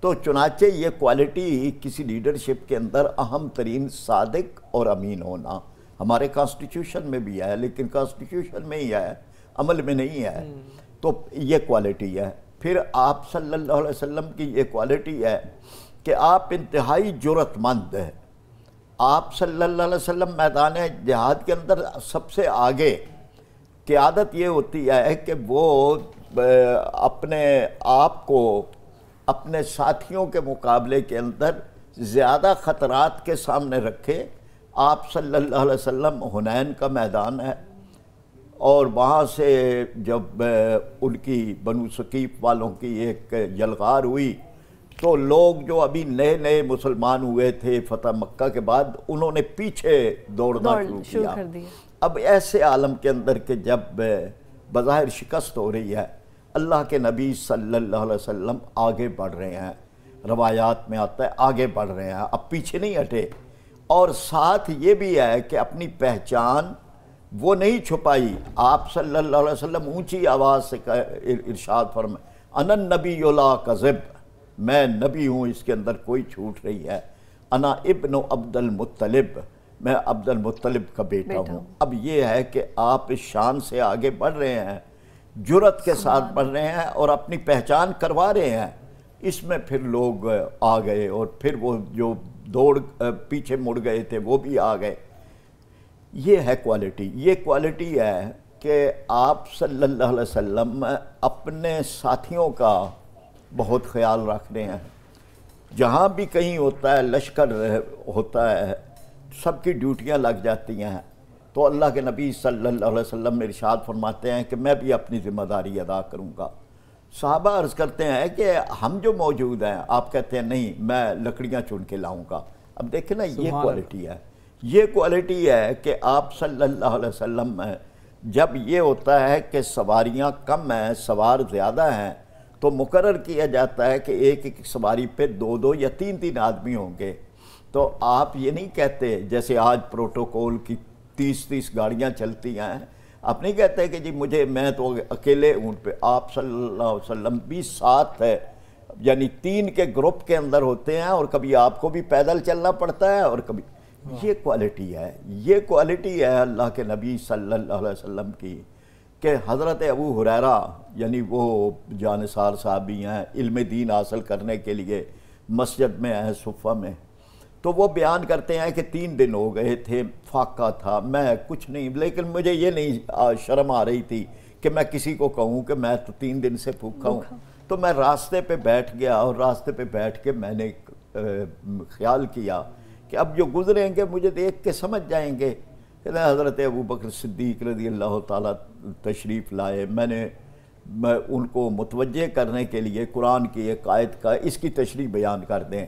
تو چنانچہ یہ کوالٹی کسی لیڈرشپ کے اندر اہم ترین صادق اور امین ہونا ہمارے کانسٹیٹیوشن میں بھی ہے، لیکن کانسٹیٹیوشن میں ہی ہے، عمل میں نہیں ہے۔ تو یہ کوالٹی ہے۔ پھر آپ صلی اللہ علیہ وسلم کی یہ کوالٹی ہے کہ آپ انتہائی جرأت مند ہیں۔ آپ صلی اللہ علیہ وسلم میدان جہاد کے اندر سب سے آگے، قیادت یہ ہوتی ہے کہ وہ اپنے آپ کو اپنے ساتھیوں کے مقابلے کے اندر زیادہ خطرات کے سامنے رکھے۔ آپ صلی اللہ علیہ وسلم حنین کا میدان ہے، اور وہاں سے جب ان کی بنو ثقیف والوں کی ایک یلغار ہوئی تو لوگ جو ابھی نئے نئے مسلمان ہوئے تھے فتح مکہ کے بعد، انہوں نے پیچھے دوڑنا شروع کر دیا۔ اب ایسے عالم کے اندر کہ جب بظاہر شکست ہو رہی ہے، اللہ کے نبی صلی اللہ علیہ وسلم آگے بڑھ رہے ہیں، روایات میں آتا ہے آگے بڑھ رہے ہیں، اب پیچھے نہیں ہٹے۔ اور ساتھ یہ بھی ہے کہ اپنی پہچان وہ نہیں چھپائی. آپ صلی اللہ علیہ وسلم اونچی آواز سے ارشاد فرمائے انا النبی لا کذب، میں نبی ہوں، اس کے اندر کوئی جھوٹ نہیں ہے. انا ابن عبد المطلب، میں عبد المطلب کا بیٹا ہوں. اب یہ ہے کہ آپ اس شان سے آگے بڑھ رہے ہیں، جرأت کے ساتھ بڑھ رہے ہیں اور اپنی پہچان کروا رہے ہیں. اس میں پھر لوگ آ گئے اور پھر وہ جو دوڑ پیچھے مڑ گئے تھے وہ بھی آ گئے. یہ ہے کوالٹی. یہ کوالٹی ہے کہ آپ صلی اللہ علیہ وسلم اپنے ساتھیوں کا بہت خیال رکھ رہے ہیں. جہاں بھی کہیں ہوتا ہے، لشکر ہوتا ہے، سب کی ڈیوٹیاں لگ جاتی ہیں، تو اللہ کے نبی صلی اللہ علیہ وسلم ارشاد فرماتے ہیں کہ میں بھی اپنی ذمہ داری ادا کروں گا. صحابہ عرض کرتے ہیں کہ ہم جو موجود ہیں، آپ کہتے ہیں نہیں میں لکڑیاں چن کے لاؤں گا. اب دیکھیں نا، یہ کوالٹی ہے. یہ کوالٹی ہے کہ آپ صلی اللہ علیہ وسلم جب یہ ہوتا ہے کہ سواریاں کم ہیں، سوار زیادہ ہیں، تو مقرر کیا جاتا ہے کہ ایک ایک سواری پہ 2 یا 3 آدمی ہوں گے. تو آپ یہ نہیں کہتے جیسے آج پروٹوکول کی 30 گاڑیاں چلتی ہیں، آپ نہیں کہتے کہ جی میں تو اکیلے اونٹ پہ. آپ صلی اللہ علیہ وسلم بھی ساتھ ہے، یعنی 3 کے گروپ کے اندر ہوتے ہیں، اور کبھی آپ کو بھی پیدل چلنا پڑتا ہے اور کبھی. یہ کوالٹی ہے، یہ کوالٹی ہے اللہ کے نبی صلی اللہ علیہ وسلم کی کہ حضرت ابو ہریرہ، یعنی وہ جانثار صحابی ہیں، علم دین حاصل کرنے کے لیے مسجد میں آئے صفہ میں، تو وہ بیان کرتے ہیں کہ 3 دن ہو گئے تھے، فاقہ تھا، میں کچھ نہیں، لیکن مجھے یہ نہیں شرم آ رہی تھی کہ میں کسی کو کہوں کہ میں تو 3 دن سے بھوکا ہوں. تو میں راستے پہ بیٹھ گیا، اور راستے پہ بیٹھ کے میں نے خیال کیا کہ اب جو گزریں گے مجھے دیکھ کے سمجھ جائیں گے. حضرت ابو بکر صدیق رضی اللہ تعالیٰ تشریف لائے. میں ان کو متوجہ کرنے کے لیے قرآن کی ایک آیت کا اس کی تشریح بیان کر دیں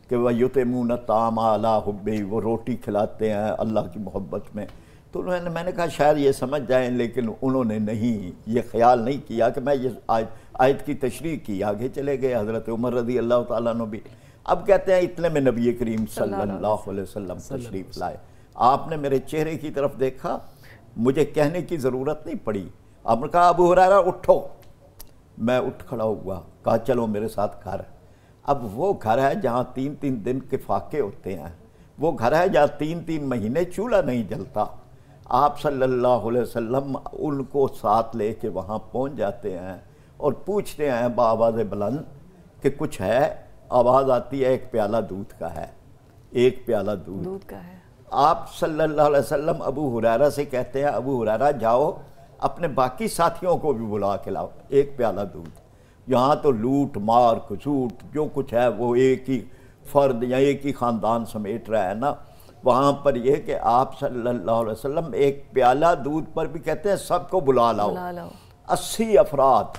کہ وَيُطْعِمُونَ الطَّعَامَ عَلَىٰ حُبِّهِ، وہ روٹی کھلاتے ہیں اللہ کی محبت میں. تو میں نے کہا شاید یہ سمجھ جائیں، لیکن انہوں نے نہیں یہ خیال نہیں کیا کہ میں یہ آیت کی تشریح کی. آگے چلے گئے. حضرت عمر رضی اللہ تعالیٰ عنہ بھی. اب کہتے ہیں اتنے میں نبی کریم صلی اللہ علیہ وسلم تشریف لائے. آپ نے میرے چہرے کی طرف دیکھا، مجھے کہنے کی ضرورت نہیں پڑی. آپ نے کہا ابو ہریرہ اٹھو. میں اٹھ کھڑا ہوا، کہا چلو میرے ساتھ گھر. اب وہ گھر ہے جہاں 3 دن کے فاقے ہوتے ہیں، وہ گھر ہے جہاں 3 مہینے چولہا نہیں جلتا. آپ صلی اللہ علیہ وسلم ان کو ساتھ لے کے وہاں پہنچ جاتے ہیں اور پوچھتے ہیں بآواز بلند کہ کچھ ہے. آواز آتی ہے ایک پیالہ دودھ کا ہے، ایک پیالہ دودھ کا ہے. آپ صلی اللہ علیہ وسلم ابو ہریرہ سے کہتے ہیں ابو ہریرہ جاؤ اپنے باقی ساتھیوں کو بھی بلا کے لاؤ ایک پیالہ دودھ. یہاں تو لوٹ مار کھسوٹ جو کچھ ہے وہ ایک ہی فرد یا ایک ہی خاندان سمیٹ رہا ہے نا. وہاں پر یہ کہ آپ صلی اللہ علیہ وسلم ایک پیالہ دودھ پر بھی کہتے ہیں سب کو بلا لاؤ، 80 افراد.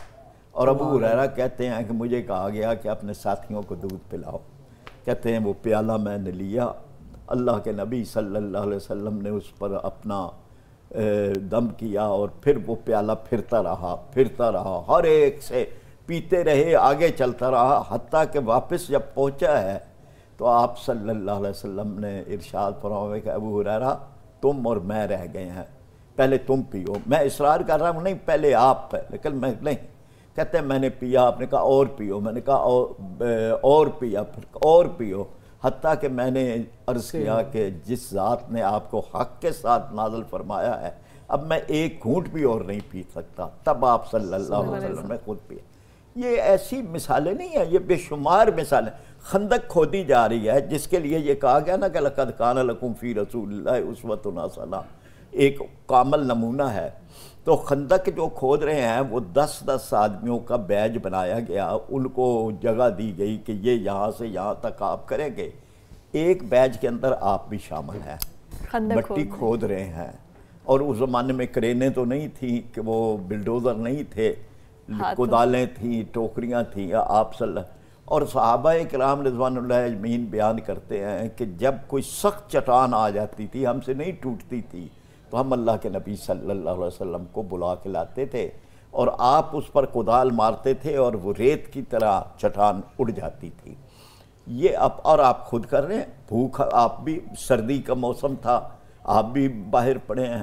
اور ابو ہریرہ کہتے ہیں کہ مجھے کہا گیا کہ اپنے ساتھیوں کو دودھ پلاؤ. کہتے ہیں وہ پیالہ میں نے لیا، اللہ کے نبی صلی اللہ علیہ وسلم نے اس پر اپنا دم کیا، اور پھر وہ پیالہ پھرتا رہا، ہر ایک سے پیتے رہے، آگے چلتا رہا، حتیٰ کہ واپس جب پہنچا ہے تو آپ صلی اللہ علیہ وسلم نے ارشاد فرمایا کہ ابو ہریرہ تم اور میں رہ گئے ہیں، پہلے تم پیو. میں اصرار کر رہا ہوں نہیں پہلے آپ، لیکن میں نہیں. کہتے ہیں میں نے پیا. آپ نے کہا اور پیو. میں نے کہا اور پیا، پھر اور پیو، حتیٰ کہ میں نے عرض کیا کہ جس ذات نے آپ کو حق کے ساتھ نازل فرمایا ہے اب میں ایک گھونٹ بھی اور نہیں پی سکتا. تب آپ صلی اللہ علیہ وسلم نے خود پیا. یہ ایسی مثالیں نہیں ہیں، یہ بے شمار مثالیں. خندق کھودی جا رہی ہے جس کے لیے یہ کہا گیا نا کہ لقد کان لکم فی رسول اللہ اسوۃ حسنہ، ایک کامل نمونہ ہے. تو خندق جو کھود رہے ہیں وہ 10 آدمیوں کا بیج بنایا گیا، ان کو جگہ دی گئی کہ یہ یہاں سے یہاں تک آپ کریں گے. ایک بیج کے اندر آپ بھی شامل ہیں، مٹی کھود رہے ہیں. اور اس زمانے میں کرینیں تو نہیں تھیں کہ وہ بلڈوزر نہیں تھے، کدالیں تھیں، ٹوکریاں تھیں. آپ صلی اللہ اور صحابہ کرام رضوان اللہ اجمعین بیان کرتے ہیں کہ جب کوئی سخت چٹان آ جاتی تھی، ہم سے نہیں ٹوٹتی تھی، تو ہم اللہ کے نبی صلی اللہ علیہ وسلم کو بلا کے لاتے تھے اور آپ اس پر کدال مارتے تھے اور وہ ریت کی طرح چٹان اڑ جاتی تھی. یہ اور آپ خود کر رہے ہیں. بھوک، آپ بھی سردی کا موسم تھا، آپ بھی باہر پڑے ہیں.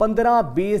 15-20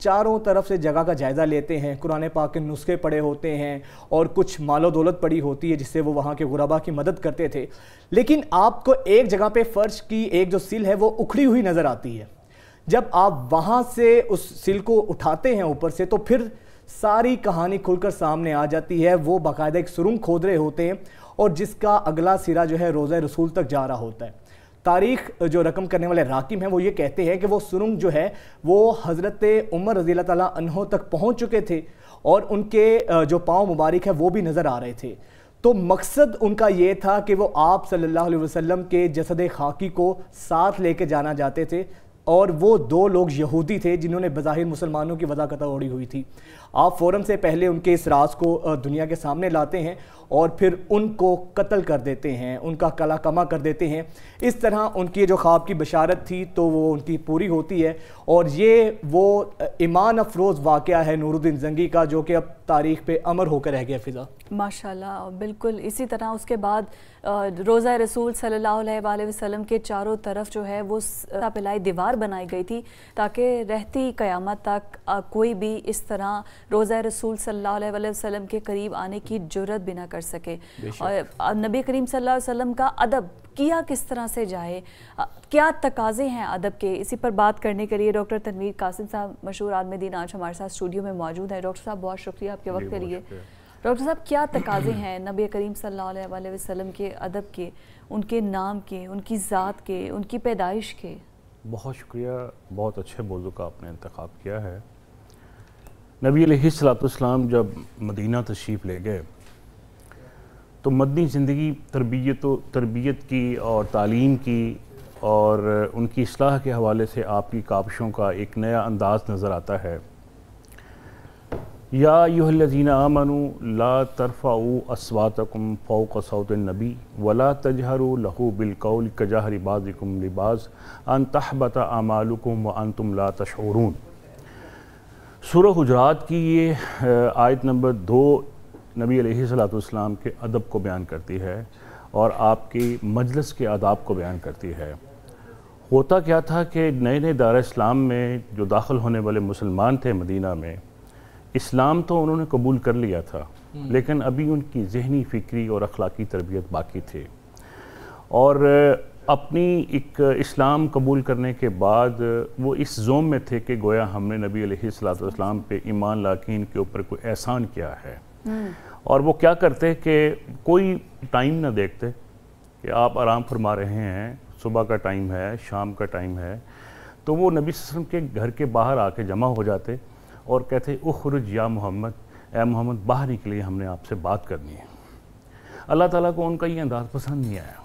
چاروں طرف سے جگہ کا جائزہ لیتے ہیں، قرآن پاک کے نسخے پڑے ہوتے ہیں اور کچھ مال و دولت پڑی ہوتی ہے جس سے وہ وہاں کے غربا کی مدد کرتے تھے، لیکن آپ کو ایک جگہ پہ فرش کی ایک جو سل ہے وہ اکھڑی ہوئی نظر آتی ہے۔ جب آپ وہاں سے اس سل کو اٹھاتے ہیں اوپر سے تو پھر ساری کہانی کھل کر سامنے آ جاتی ہے۔ وہ باقاعدہ ایک سرنگ کھود رہے ہوتے ہیں اور جس کا اگلا سرا جو ہے روضہ رسول تک جا رہا ہوتا ہے۔ تاریخ جو رقم کرنے والے راکم ہیں وہ یہ کہتے ہیں کہ وہ سرنگ جو ہے وہ حضرت عمر رضی اللہ تعالیٰ عنہ تک پہنچ چکے تھے اور ان کے جو پاؤں مبارک ہے وہ بھی نظر آ رہے تھے۔ تو مقصد ان کا یہ تھا کہ وہ آپ صلی اللہ علیہ وسلم کے جسد خاکی کو ساتھ لے کے جانا چاہتے تھے، اور وہ دو لوگ یہودی تھے جنہوں نے بظاہر مسلمانوں کی وضاحت اوڑی ہوئی تھی۔ آپ فوراً سے پہلے ان کے اس راز کو دنیا کے سامنے لاتے ہیں اور پھر ان کو قتل کر دیتے ہیں، ان کا کلا کما کر دیتے ہیں۔ اس طرح ان کی جو خواب کی بشارت تھی تو وہ ان کی پوری ہوتی ہے، اور یہ وہ ایمان افروز واقعہ ہے نور الدین زنگی کا جو کہ اب تاریخ پہ امر ہو کر رہ گیا۔ فضا ماشاءاللہ، بالکل اسی طرح اس کے بعد روضہ رسول صلی اللہ علیہ وآلہ وسلم کے چاروں طرف جو ہے وہ پلائی دیوار بنائی گئی تھی تاکہ رہتی قیامت تک کوئی بھی اس طرح روضہ رسول صلی اللہ علیہ وآلہ وسلم کے قریب آنے کی جرت بھی نہ کر سکے۔ اور نبی کریم صلی اللہ علیہ وسلم کا ادب کیا کس طرح سے جائے، کیا تقاضے ہیں ادب کے، اسی پر بات کرنے کے لیے ڈاکٹر تنویر قاسم صاحب مشہور عالم دین آج ہمارے ساتھ اسٹوڈیو میں موجود ہیں۔ ڈاکٹر صاحب بہت شکریہ آپ کے وقت کے لیے۔ ڈاکٹر صاحب کیا تقاضے ہیں نبی کریم صلی اللہ علیہ وآلہ وسلم کے ادب کے، ان کے نام کے، ان کی ذات کے، ان کی پیدائش کے؟ بہت شکریہ، بہت اچھے موضوع کا آپ نے انتخاب کیا ہے۔ نبی علیہ السلام جب مدینہ تشریف لے گئے تو مدنی زندگی تربیت کی اور تعلیم کی اور ان کی اصلاح کے حوالے سے آپ کی کاوشوں کا ایک نیا انداز نظر آتا ہے۔ یا ایھا الذین آمنوا لا ترفعوا اصواتکم فوق صوت النبی ولا تجہروا لہ بالقول کجہر بعضکم لبعض ان تحبط اعمالکم وانتم لا تشعرون۔ سورہ حجرات کی یہ آیت نمبر 2 نبی علیہ السلام کے ادب کو بیان کرتی ہے اور آپ کی مجلس کے آداب کو بیان کرتی ہے۔ ہوتا کیا تھا کہ نئے نئے دار اسلام میں جو داخل ہونے والے مسلمان تھے مدینہ میں، اسلام تو انہوں نے قبول کر لیا تھا لیکن ابھی ان کی ذہنی، فکری اور اخلاقی تربیت باقی تھی، اور اپنی ایک اسلام قبول کرنے کے بعد وہ اس زوم میں تھے کہ گویا ہم نے نبی علیہ السلام پہ ایمان لا کے ان کے اوپر کوئی احسان کیا ہے، اور وہ کیا کرتے کہ کوئی ٹائم نہ دیکھتے کہ آپ آرام فرما رہے ہیں، صبح کا ٹائم ہے، شام کا ٹائم ہے، تو وہ نبی صلی اللہ علیہ وسلم کے گھر کے باہر آ کے جمع ہو جاتے اور کہتے اخرج یا محمد، اے محمد باہر نکلیے، ہم نے آپ سے بات کرنی ہے۔ اللہ تعالیٰ کو ان کا یہ انداز پسند نہیں آیا۔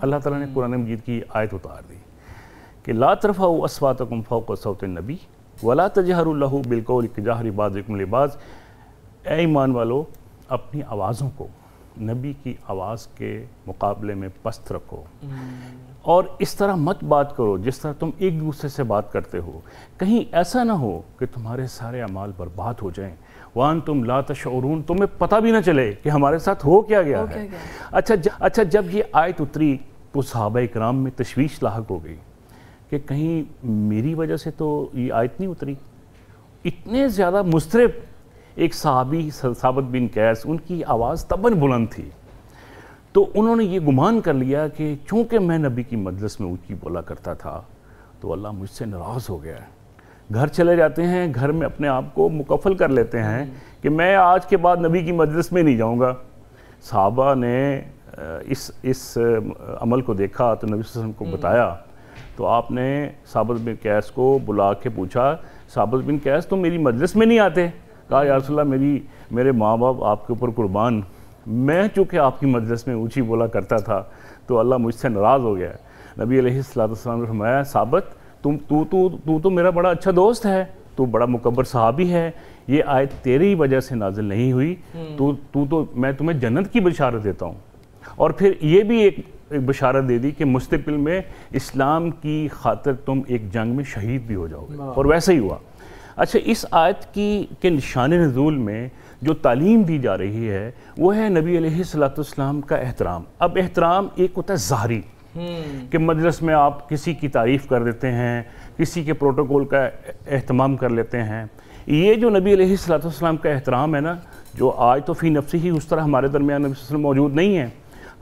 اللہ تعالیٰ نے قرآن مجید کی آیت اتار دی کہ لا ترفعوا اصواتکم فوق صوت النبی ولا تجہروا لہ بالقول کجہر بعضکم لبعض۔ اے ایمان والو، اپنی آوازوں کو نبی کی آواز کے مقابلے میں پست رکھو، اور اس طرح مت بات کرو جس طرح تم ایک دوسرے سے بات کرتے ہو، کہیں ایسا نہ ہو کہ تمہارے سارے اعمال برباد ہو جائیں، وَأَنْتُمْ لَا تَشْعُرُونَ، تمہیں پتہ بھی نہ چلے کہ ہمارے ساتھ ہو کیا گیا ہے۔ اچھا جب یہ آیت اتری تو صحابہ اکرام میں تشویش لاحق ہو گئی کہ کہیں میری وجہ سے تو یہ آیت نہیں اتری۔ اتنے زیادہ مضطرب ایک صحابی ثابت بن قیس، ان کی آواز تباً بلند تھی، تو انہوں نے یہ گمان کر لیا کہ چونکہ میں نبی کی مجلس میں اونچی بولا کرتا تھا تو اللہ مجھ سے ناراض ہو گیا ہے۔ گھر چلے جاتے ہیں، گھر میں اپنے آپ کو مکفل کر لیتے ہیں کہ میں آج کے بعد نبی کی مجلس میں نہیں جاؤں گا۔ صحابہ نے اس عمل کو دیکھا تو نبی صلی اللہ علیہ وسلم کو بتایا، تو آپ نے ثابت بن قیس کو بلا کے پوچھا، ثابت بن قیس تم میری مجلس میں نہیں آتے؟ کہا یا رسول اللہ میرے ماں باپ آپ کے اوپر قربان، میں چونکہ آپ کی مجلس میں اونچی بولا کرتا تھا تو اللہ مجھ سے ناراض ہو گیا ہے۔ نبی علیہ السلام نے فرمایا ثابت تو میرا بڑا اچھا دوست ہے، تو بڑا مکبر صحابی ہے، یہ آیت تیری وجہ سے نازل نہیں ہوئی، تو میں تمہیں جنت کی بشارت دیتا ہوں، اور پھر یہ بھی ایک بشارت دے دی کہ مستقبل میں اسلام کی خاطر تم ایک جنگ میں شہید بھی ہو جاؤ گے، اور ویسا ہی ہوا۔ اچھا، اس آیت کے نشان نزول میں جو تعلیم دی جا رہی ہے وہ ہے نبی علیہ السلام کا احترام۔ اب احترام ایک ہوتا ہے ظاہری، کہ مجلس میں آپ کسی کی تعریف کر دیتے ہیں، کسی کے پروٹوکول کا اہتمام کر لیتے ہیں. یہ جو نبی علیہ السلام کا احترام ہے نا، جو آج تو فی نفسی ہی اس طرح ہمارے درمیان نبی صلی اللہ علیہ وسلم موجود نہیں ہے،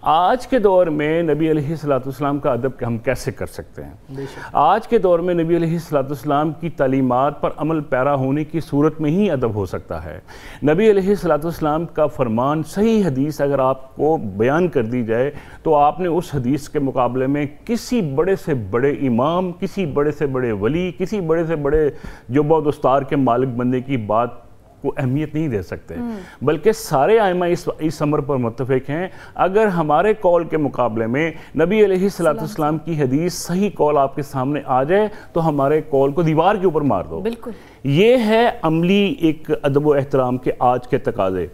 آج کے دور میں نبی علیہ السلام کا ادب ہم کیسے کر سکتے ہیں؟ آج کے دور میں نبی علیہ السلام کی تعلیمات پر عمل پیرا ہونے کی صورت میں ہی ادب ہو سکتا ہے. نبی علیہ السلام کا فرمان، صحیح حدیث اگر آپ کو بیان کر دی جائے تو آپ نے اس حدیث کے مقابلے میں کسی بڑے سے بڑے امام، کسی بڑے سے بڑے ولی، کسی بڑے سے بڑے جو بہت دستار کے مالک بندے کی بات کو اہمیت نہیں دے سکتے، بلکہ سارے ائمہ اس امر پر متفق ہیں. اگر ہمارے قول کے مقابلے میں نبی علیہ السلام کی حدیث صحیح قول آپ کے سامنے آ جائے تو ہمارے قول کو دیوار کے اوپر مار دو. بالکل یہ ہے عملی ایک ادب و احترام کے آج کے تقاضے.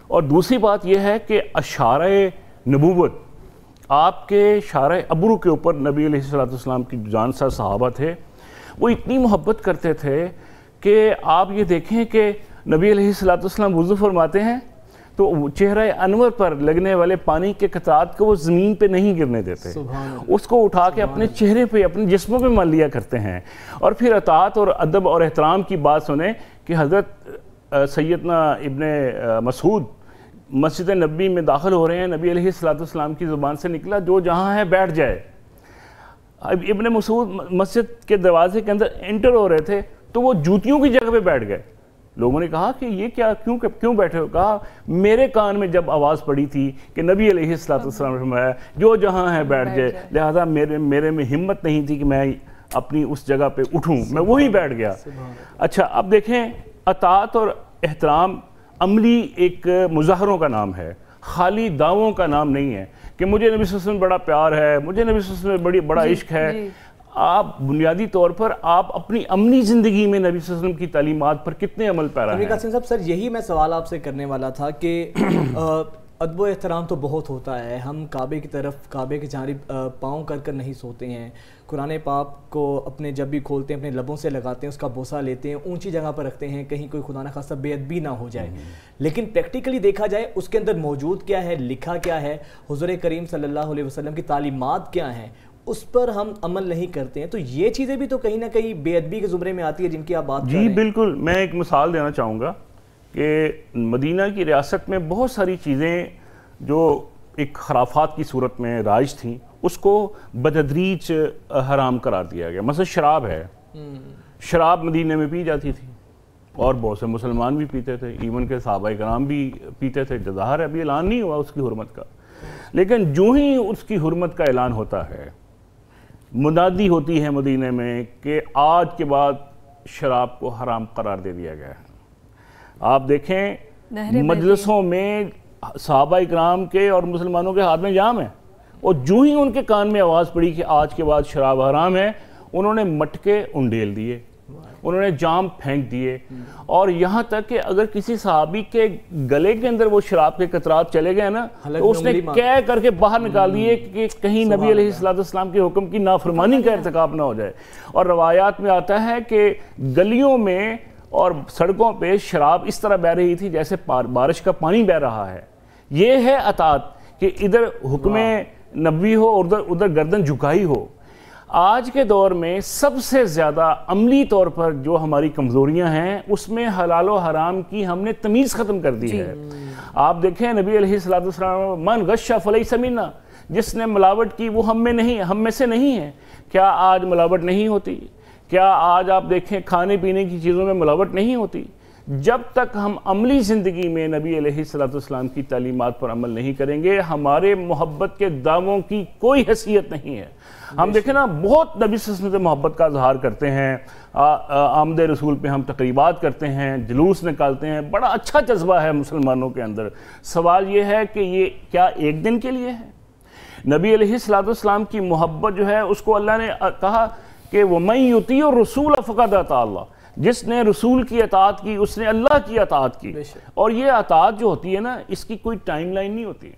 اور دوسری بات یہ ہے کہ اشعار نبوت، آپ کے شارع ابرو کے اوپر نبی علیہ السلام کی جان سا صحابہ تھے، وہ اتنی محبت کرتے تھے کہ آپ یہ دیکھیں کہ نبی علیہ السلام وضو فرماتے ہیں تو چہرہ انور پر لگنے والے پانی کے قطرات کو وہ زمین پہ نہیں گرنے دیتے، اس کو اٹھا کے اپنے چہرے پہ، اپنے جسموں پہ مل لیا کرتے ہیں. اور پھر اطاعت اور ادب اور احترام کی بات سنیں کہ حضرت سیدنا ابن مسعود مسجد نبی میں داخل ہو رہے ہیں، نبی علیہ السلام کی زبان سے نکلا جو جہاں ہے بیٹھ جائے. اب ابن مسعود مسجد کے دروازے کے اندر انٹر ہو رہے تھے تو وہ جوتیوں کی جگہ پہ بیٹھ گئے. لوگوں نے کہا کہ یہ کیا، کیوں بیٹھے ہو؟ کہا میرے کان میں جب آواز پڑی تھی کہ نبی علیہ السلام نے فرمایا جو جہاں ہے بیٹھ جائے، لہذا میرے میں ہمت نہیں تھی کہ میں اپنی اس جگہ پہ اٹھوں، میں وہی بیٹھ گیا. اچھا اب دیکھیں، اطاعت اور احترام عملی ایک مظاہروں کا نام ہے، خالی دعووں کا نام نہیں ہے کہ مجھے نبی صلی اللہ علیہ وسلم بڑا پیار ہے، مجھے نبی صلی اللہ علیہ وسلم بڑا عشق ہے. آپ بنیادی طور پر آپ اپنی عملی زندگی میں نبی صلی اللہ علیہ وسلم کی تعلیمات پر کتنے عمل پیرا ہیں؟ قاسم صاحب، سر یہی میں سوال آپ سے کرنے والا تھا کہ ادب و احترام تو بہت ہوتا ہے، ہم کعبے کی طرف، کعبے کی جانب پاؤں کر نہیں سوتے ہیں، قرآن پاک کو اپنے جب بھی کھولتے ہیں اپنے لبوں سے لگاتے ہیں، اس کا بوسہ لیتے ہیں، اونچی جگہ پر رکھتے ہیں کہیں کوئی خدا نخواستہ بے ادبی نہ ہو جائے. لیکن پریکٹیکلی دیکھا جائے اس کے اندر موجود کیا ہے، لکھا کیا ہے، حضور کریم صلی اللہ علیہ وسلم کی تعلیمات کیا ہیں، اس پر ہم عمل نہیں کرتے ہیں. تو یہ چیزیں بھی تو کہیں نہ کہیں بے ادبی کے زمرے میں آتی ہے جن کی آپ بات کر رہے ہیں. جی بالکل، میں ایک مثال دینا چاہوں گا کہ مدینہ کی ریاست میں بہت ساری چیزیں جو ایک خرافات کی صورت میں رائج تھیں اس کو بتدریج حرام قرار دیا گیا. مثلا شراب ہے، شراب مدینہ میں پی جاتی تھی اور بہت سے مسلمان بھی پیتے تھے، ایون کہ صحابہ کرام بھی پیتے تھے. ظاہر ہے ابھی اعلان نہیں ہوا اس کی حرمت کا، لیکن جو ہی اس کی حرمت کا اعلان ہوتا ہے، منادی ہوتی ہے مدینہ میں کہ آج کے بعد شراب کو حرام قرار دے دیا گیا ہے. آپ دیکھیں مجلسوں میں صحابہ اکرام کے اور مسلمانوں کے ہاتھ میں جام ہے، اور جو ہی ان کے کان میں آواز پڑی کہ آج کے بعد شراب حرام ہے، انہوں نے مٹکے انڈیل دیے، انہوں نے جام پھینک دیے. اور یہاں تک کہ اگر کسی صحابی کے گلے کے اندر وہ شراب کے قطرات چلے گئے نا تو اس نے کہہ کر کے باہر نکال دیے کہ کہیں نبی علیہ السلام کے حکم کی نافرمانی کا ارتکاب نہ ہو جائے. اور روایات میں آتا ہے کہ گلیوں میں اور سڑکوں پہ شراب اس طرح بہہ رہی تھی جیسے بارش کا پانی بہہ رہا ہے. یہ ہے اطاعت کہ ادھر حکم نبوی ہو اور ادھر گردن جھکائی ہو. آج کے دور میں سب سے زیادہ عملی طور پر جو ہماری کمزوریاں ہیں اس میں حلال و حرام کی ہم نے تمیز ختم کر دی ہے. آپ دیکھیں نبی علیہ السلام من غش فلیس منا، جس نے ملاوٹ کی وہ ہم میں سے نہیں ہے. کیا آج ملاوٹ نہیں ہوتی؟ کیا آج آپ دیکھیں کھانے پینے کی چیزوں میں ملاوٹ نہیں ہوتی؟ جب تک ہم عملی زندگی میں نبی علیہ السلام کی تعلیمات پر عمل نہیں کریں گے ہمارے محبت کے دعووں کی کوئی حیثیت نہیں ہے. ہم دیکھیں نا بہت نبی صلی اللہ علیہ وسلم سے محبت کا اظہار کرتے ہیں، آمد رسول پہ ہم تقریبات کرتے ہیں، جلوس نکالتے ہیں، بڑا اچھا جذبہ ہے مسلمانوں کے اندر. سوال یہ ہے کہ یہ کیا ایک دن کے لیے ہے؟ نبی علیہ السلام کی محبت جو ہے اس کو اللہ نے کہا کہ وَمَن يُطِيعِ الرَّسُولَ فَقَدْ أَطَاعَ اللَّهَ، جس نے رسول کی اطاعت کی اس نے اللہ کی اطاعت کی. اور یہ اطاعت جو ہوتی ہے نا اس کی کوئی ٹائم لائن نہیں ہوتی.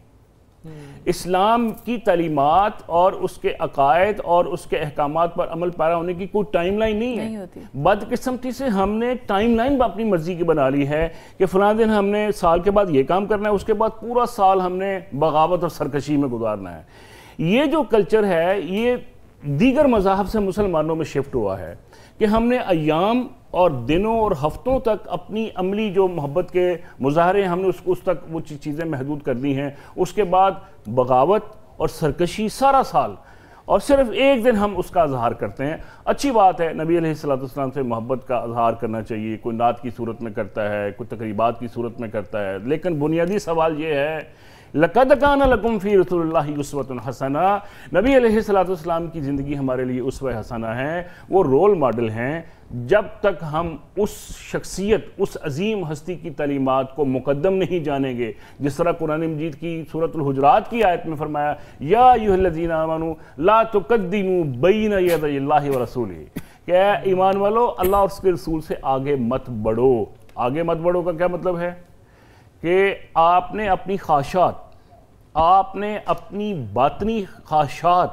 اسلام کی تعلیمات اور اس کے عقائد اور اس کے احکامات پر عمل پیرا ہونے کی کوئی ٹائم لائن نہیں ہے. بدقسمتی سے ہم نے ٹائم لائن اپنی مرضی کی بنا لی ہے کہ فلاں دن ہم نے سال کے بعد یہ کام کرنا ہے، اس کے بعد پورا سال ہم نے بغاوت اور سرکشی میں گزارنا ہے. یہ جو کلچر ہے یہ دیگر مذاہب سے مسلمانوں میں شفٹ ہوا ہے کہ ہم نے ایام اور دنوں اور ہفتوں تک اپنی عملی جو محبت کے مظاہرے ہیں ہم نے اس تک وہ چیزیں محدود کر دی ہیں. اس کے بعد بغاوت اور سرکشی سارا سال، اور صرف ایک دن ہم اس کا اظہار کرتے ہیں. اچھی بات ہے، نبی علیہ السلام سے محبت کا اظہار کرنا چاہیے، کوئی نعت کی صورت میں کرتا ہے، کوئی تقریبات کی صورت میں کرتا ہے، لیکن بنیادی سوال یہ ہے لَقَدْ كَانَ لَكُمْ فِي رَسُولِ اللَّهِ أُسْوَةٌ حَسَنَةٌ. نبی علیہ السلام کی زندگی ہمارے لیے اسوہ حسنہ ہے، وہ رول ماڈل ہیں. جب تک ہم اس شخصیت، اس عظیم ہستی کی تعلیمات کو مقدم نہیں جانیں گے، جس طرح قرآن مجید کی سورۃ الحجرات کی آیت میں فرمایا یا ایھا الذین آمنوا لا تقدموا بین یدی اللہ ورسولہ، کہ اے ایمان والو اللہ اور اس کے رسول سے آگے مت بڑھو. آگے مت بڑھو کا کیا مطلب ہے؟ کہ آپ نے اپنی خواہشات، آپ نے اپنی باطنی خواہشات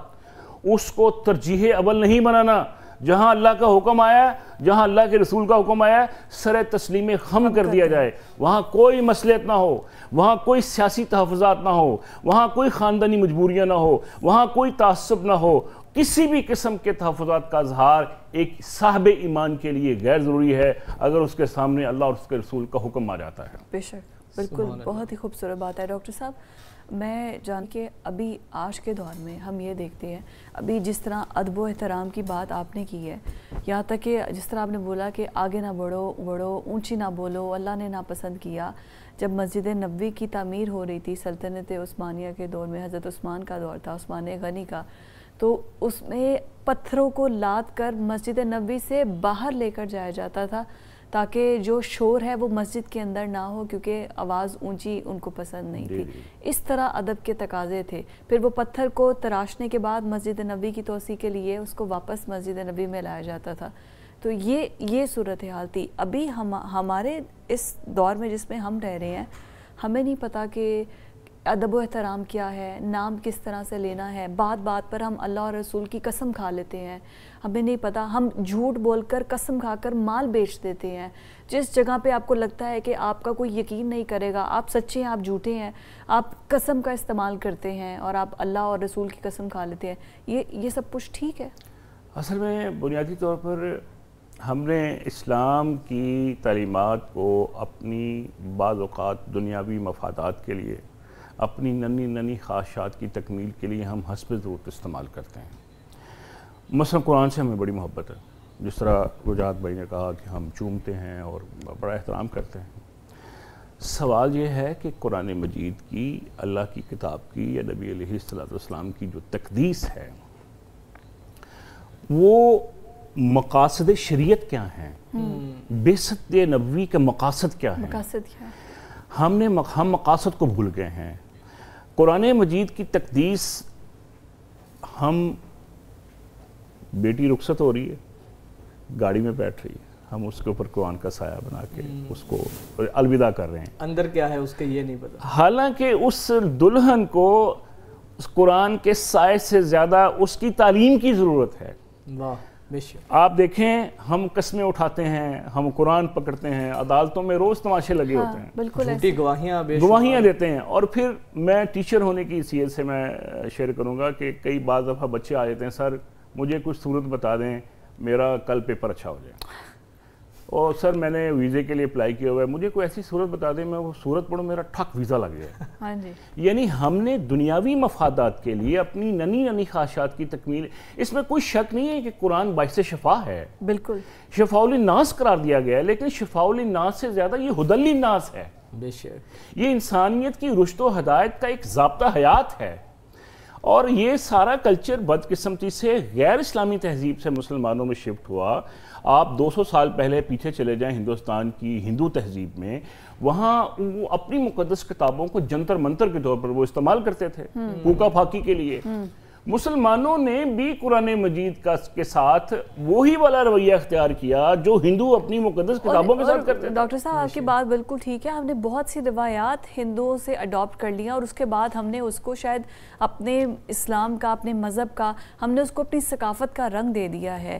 اس کو ترجیح اول نہیں بنانا. جہاں اللہ کا حکم آیا ہے، جہاں اللہ کے رسول کا حکم آیا ہے، سر تسلیم خم کر دیا جائے. وہاں کوئی مصلحت نہ ہو، وہاں کوئی سیاسی تحفظات نہ ہو، وہاں کوئی خاندانی مجبوریاں نہ ہو، وہاں کوئی تعصب نہ ہو. کسی بھی قسم کے تحفظات کا اظہار ایک صاحب ایمان کے لیے غیر ضروری ہے اگر اس کے سامنے اللہ اور اس کے رسول کا حکم آ جاتا ہے. بے شک، بالکل، بہت ہی خوبصورت بات ہے. ڈاکٹر صاحب، میں جان کے ابھی آج کے دور میں ہم یہ دیکھتے ہیں، ابھی جس طرح ادب و احترام کی بات آپ نے کی ہے، یہاں تک کہ جس طرح آپ نے بولا کہ آگے نہ بڑھو، اونچی نہ بولو، اللہ نے ناپسند کیا. جب مسجد نبوی کی تعمیر ہو رہی تھی سلطنت عثمانیہ کے دور میں، حضرت عثمان کا دور تھا، عثمان غنی کا، تو اس میں پتھروں کو لاد کر مسجد نبوی سے باہر لے کر جایا جاتا تھا تاکہ جو شور ہے وہ مسجد کے اندر نہ ہو، کیونکہ آواز اونچی ان کو پسند نہیں تھی. اس طرح ادب کے تقاضے تھے. پھر وہ پتھر کو تراشنے کے بعد مسجد نبوی کی توسیع کے لیے اس کو واپس مسجد نبوی میں لایا جاتا تھا. تو یہ صورتحال تھی. ابھی ہمارے اس دور میں جس میں ہم رہ رہے ہیں، ہمیں نہیں پتہ کہ ادب و احترام کیا ہے، نام کس طرح سے لینا ہے. بات بات پر ہم اللہ اور رسول کی قسم کھا لیتے ہیں، ہمیں نہیں پتہ. ہم جھوٹ بول کر، قسم کھا کر مال بیچ دیتے ہیں. جس جگہ پہ آپ کو لگتا ہے کہ آپ کا کوئی یقین نہیں کرے گا، آپ سچے ہیں، آپ جھوٹے ہیں، آپ قسم کا استعمال کرتے ہیں اور آپ اللہ اور رسول کی قسم کھا لیتے ہیں. یہ سب کچھ ٹھیک ہے؟ اصل میں بنیادی طور پر ہم نے اسلام کی تعلیمات کو اپنی بعض اوقات دنیاوی مفادات کے لیے، اپنی ننھی خواہشات کی تکمیل کے لیے ہم حسب ضرورت استعمال کرتے ہیں. مثلا قرآن سے ہمیں بڑی محبت ہے، جس طرح رجات بھائی نے کہا کہ ہم چومتے ہیں اور بڑا احترام کرتے ہیں. سوال یہ ہے کہ قرآن مجید کی، اللہ کی کتاب کی یا نبی علیہ السلام کی جو تقدیس ہے، وہ مقاصد شریعت کیا ہیں؟ بعثت نبوی کے مقاصد کیا ہیں؟ ہم مقاصد کو بھول گئے ہیں. قرآن مجید کی تقدیس، ہم بیٹی رخصت ہو رہی ہے، گاڑی میں بیٹھ رہی ہے، ہم اس کے اوپر قرآن کا سایہ بنا کے اس کو الوداع کر رہے ہیں. اندر کیا ہے اس کے یہ نہیں پتا، حالانکہ اس دلہن کو قرآن کے سائے سے زیادہ اس کی تعلیم کی ضرورت ہے. واہ، آپ دیکھیں، ہم قسمیں اٹھاتے ہیں، ہم قرآن پکڑتے ہیں، عدالتوں میں روز تماشے لگے ہوتے ہیں، جھوٹی گواہیاں دیتے ہیں. اور پھر میں ٹیچر ہونے کی حیثیت سے میں شیئر کروں گا کہ کئی بعض دفعہ بچے آ جاتے ہیں، سر مجھے کچھ صورت بتا دیں میرا کل پیپر اچھا ہو جائے، اور سر میں نے ویزے کے لیے اپلائی کیا ہوا ہے، مجھے کوئی ایسی صورت بتا دیں میں وہ صورت پڑھوں میرا ٹھک ویزا لگ جائے. یعنی ہم نے دنیاوی مفادات کے لیے اپنی ننھی خواہشات کی تکمیل. اس میں کوئی شک نہیں ہے کہ قرآن باعث شفا ہے، بالکل شفاء للناس قرار دیا گیا ہے، لیکن شفاء للناس سے زیادہ یہ ہدی للناس ہے. یہ انسانیت کی رشد و ہدایت کا ایک ضابطہ حیات ہے. اور یہ سارا کلچر بدقسمتی سے غیر اسلامی تہذیب سے مسلمانوں میں شفٹ ہوا. آپ 200 سال پہلے پیچھے چلے جائیں ہندوستان کی ہندو تہذیب میں، وہاں وہ اپنی مقدس کتابوں کو جنتر منتر کے طور پر وہ استعمال کرتے تھے پھوکا پھاکی کے لیے. مسلمانوں نے بھی قرآن مجید کے ساتھ وہی والا رویہ اختیار کیا جو ہندو اپنی مقدس کتابوں کے ساتھ کرتے تھے. ڈاکٹر صاحب آپ کی بات بالکل ٹھیک ہے. ہم نے بہت سی روایات ہندوؤں سے اڈاپٹ کر لیا اور اس کے بعد ہم نے اس کو شاید اپنے اسلام کا، اپنے مذہب کا، ہم نے اس کو اپنی ثقافت کا رنگ دے دیا ہے.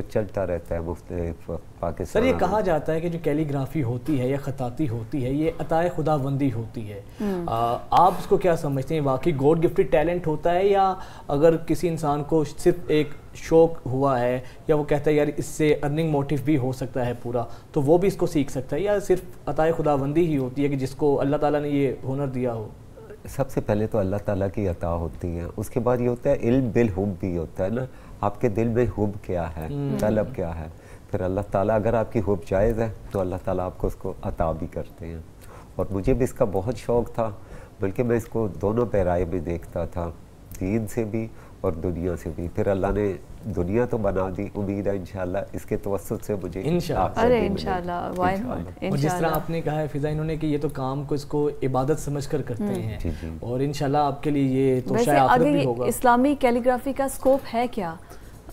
پھر چلتا رہتا ہے مختلف پاکستان. سر یہ کہا جاتا ہے کہ جو کیلیگرافی ہوتی ہے یا خطاطی ہوتی ہے یہ عطائے خداوندی ہوتی ہے, آپ اس کو کیا سمجھتے ہیں؟ واقعی گاڈ گفٹڈ ٹیلنٹ ہوتا ہے, یا اگر کسی انسان کو صرف ایک شوق ہوا ہے یا وہ کہتا ہے یار اس سے ارننگ موٹیو بھی ہو سکتا ہے پورا, تو وہ بھی اس کو سیکھ سکتا ہے, یا صرف عطائے خداوندی ہی ہوتی ہے کہ جس کو اللہ تعالیٰ نے یہ ہنر دیا ہو؟ سب سے پہلے تو اللہ تعالیٰ کی عطا ہوتی ہے, اس کے بعد یہ ہوتا ہے علم بالحب بھی ہوتا ہے نا, آپ کے دل میں حب کیا ہے, طلب کیا ہے, پھر اللہ تعالیٰ اگر آپ کی حب جائز ہے تو اللہ تعالیٰ آپ کو اس کو عطا بھی کرتے ہیں. اور مجھے بھی اس کا بہت شوق تھا, بلکہ میں اس کو دونوں پیرائے میں دیکھتا تھا, دین سے بھی اور دنیا سے بھی. پھر اللہ نے دنیا تو بنا دی, امید ہے انشاءاللہ اس کے توسط سے مجھے انشاءاللہ. اور جس طرح آپ نے کہا ہے فضا انہوں نے کہ یہ تو کام کو اس کو عبادت سمجھ کر کرتے ہیں, اور انشاءاللہ آپ کے لیے یہ تو شاید آخرت بھی ہوگا. اسلامی کیلیگرافی کا سکوپ ہے کیا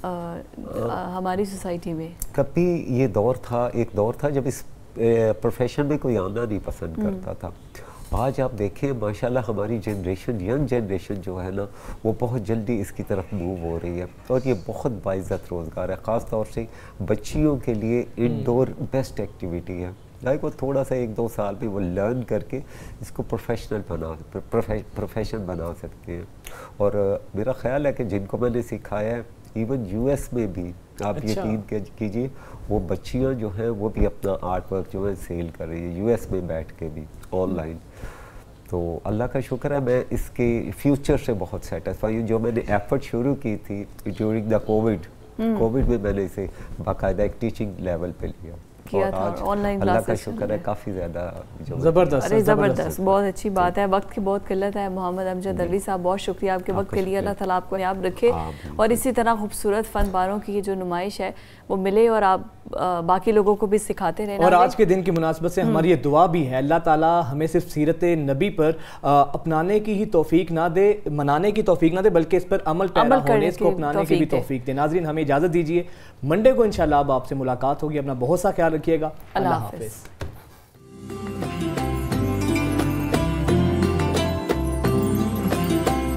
ہماری سوسائٹی میں؟ کبھی یہ دور تھا, ایک دور تھا جب اس پروفیشن میں کوئی آنا نہیں پسند کرتا تھا. آج آپ دیکھیں ماشاءاللہ ہماری جنریشن, ینگ جنریشن جو ہے نا, وہ بہت جلدی اس کی طرف موو ہو رہی ہے, اور یہ بہت باعزت روزگار ہے. خاص طور سے بچیوں کے لیے انڈور بیسٹ ایکٹیویٹی ہے. لائک وہ تھوڑا سا 1-2 سال میں وہ لرن کر کے اس کو پروفیشن بنا سکتے ہیں. اور میرا خیال ہے کہ جن کو میں نے سکھایا ہے ایون یو ایس میں بھی, آپ یقین کیجئے وہ بچیاں جو ہیں وہ بھی اپنا آرٹ ورک جو ہے سیل کر رہی ہیں یو ایس میں بیٹھ کے بھی آن لائن. تو اللہ کا شکر ہے, میں اس کے فیوچر سے بہت سیٹسفائی ہوں. جو میں نے ایفرٹ شروع کی تھی ڈیورنگ دا کووڈ میں نے اسے باقاعدہ ایک ٹیچنگ لیول پہ لیا, کیا تھا آن لائن اللہ کا شکر ہے کافی زیادہ زبردست. بہت اچھی بات ہے. وقت کی بہت قلت ہے. محمد امجد علوی صاحب بہت شکریہ آپ کے وقت کے لیے. اللہ تعالیٰ آپ کو یاد رکھے, اور اسی طرح خوبصورت فن پاروں کی جو نمائش ہے وہ ملے, اور آپ باقی لوگوں کو بھی سکھاتے رہے. اور آج کے دن کی مناسبت سے ہماری یہ دعا بھی ہے, اللہ تعالیٰ ہمیں صرف سیرت نبی پر اپنانے کی ہی توفیق نہ دے, منانے کی توفیق نہ دے, بلکہ اس پر عمل پیرا ہونے, اس کو اپنانے کی بھی توفیق دے. ناظرین ہمیں اجازت دیجیے, منڈے کو انشاءاللہ اب آپ سے ملاقات ہوگی. اپنا بہت سا خیال رکھیے گا. اللہ حافظ.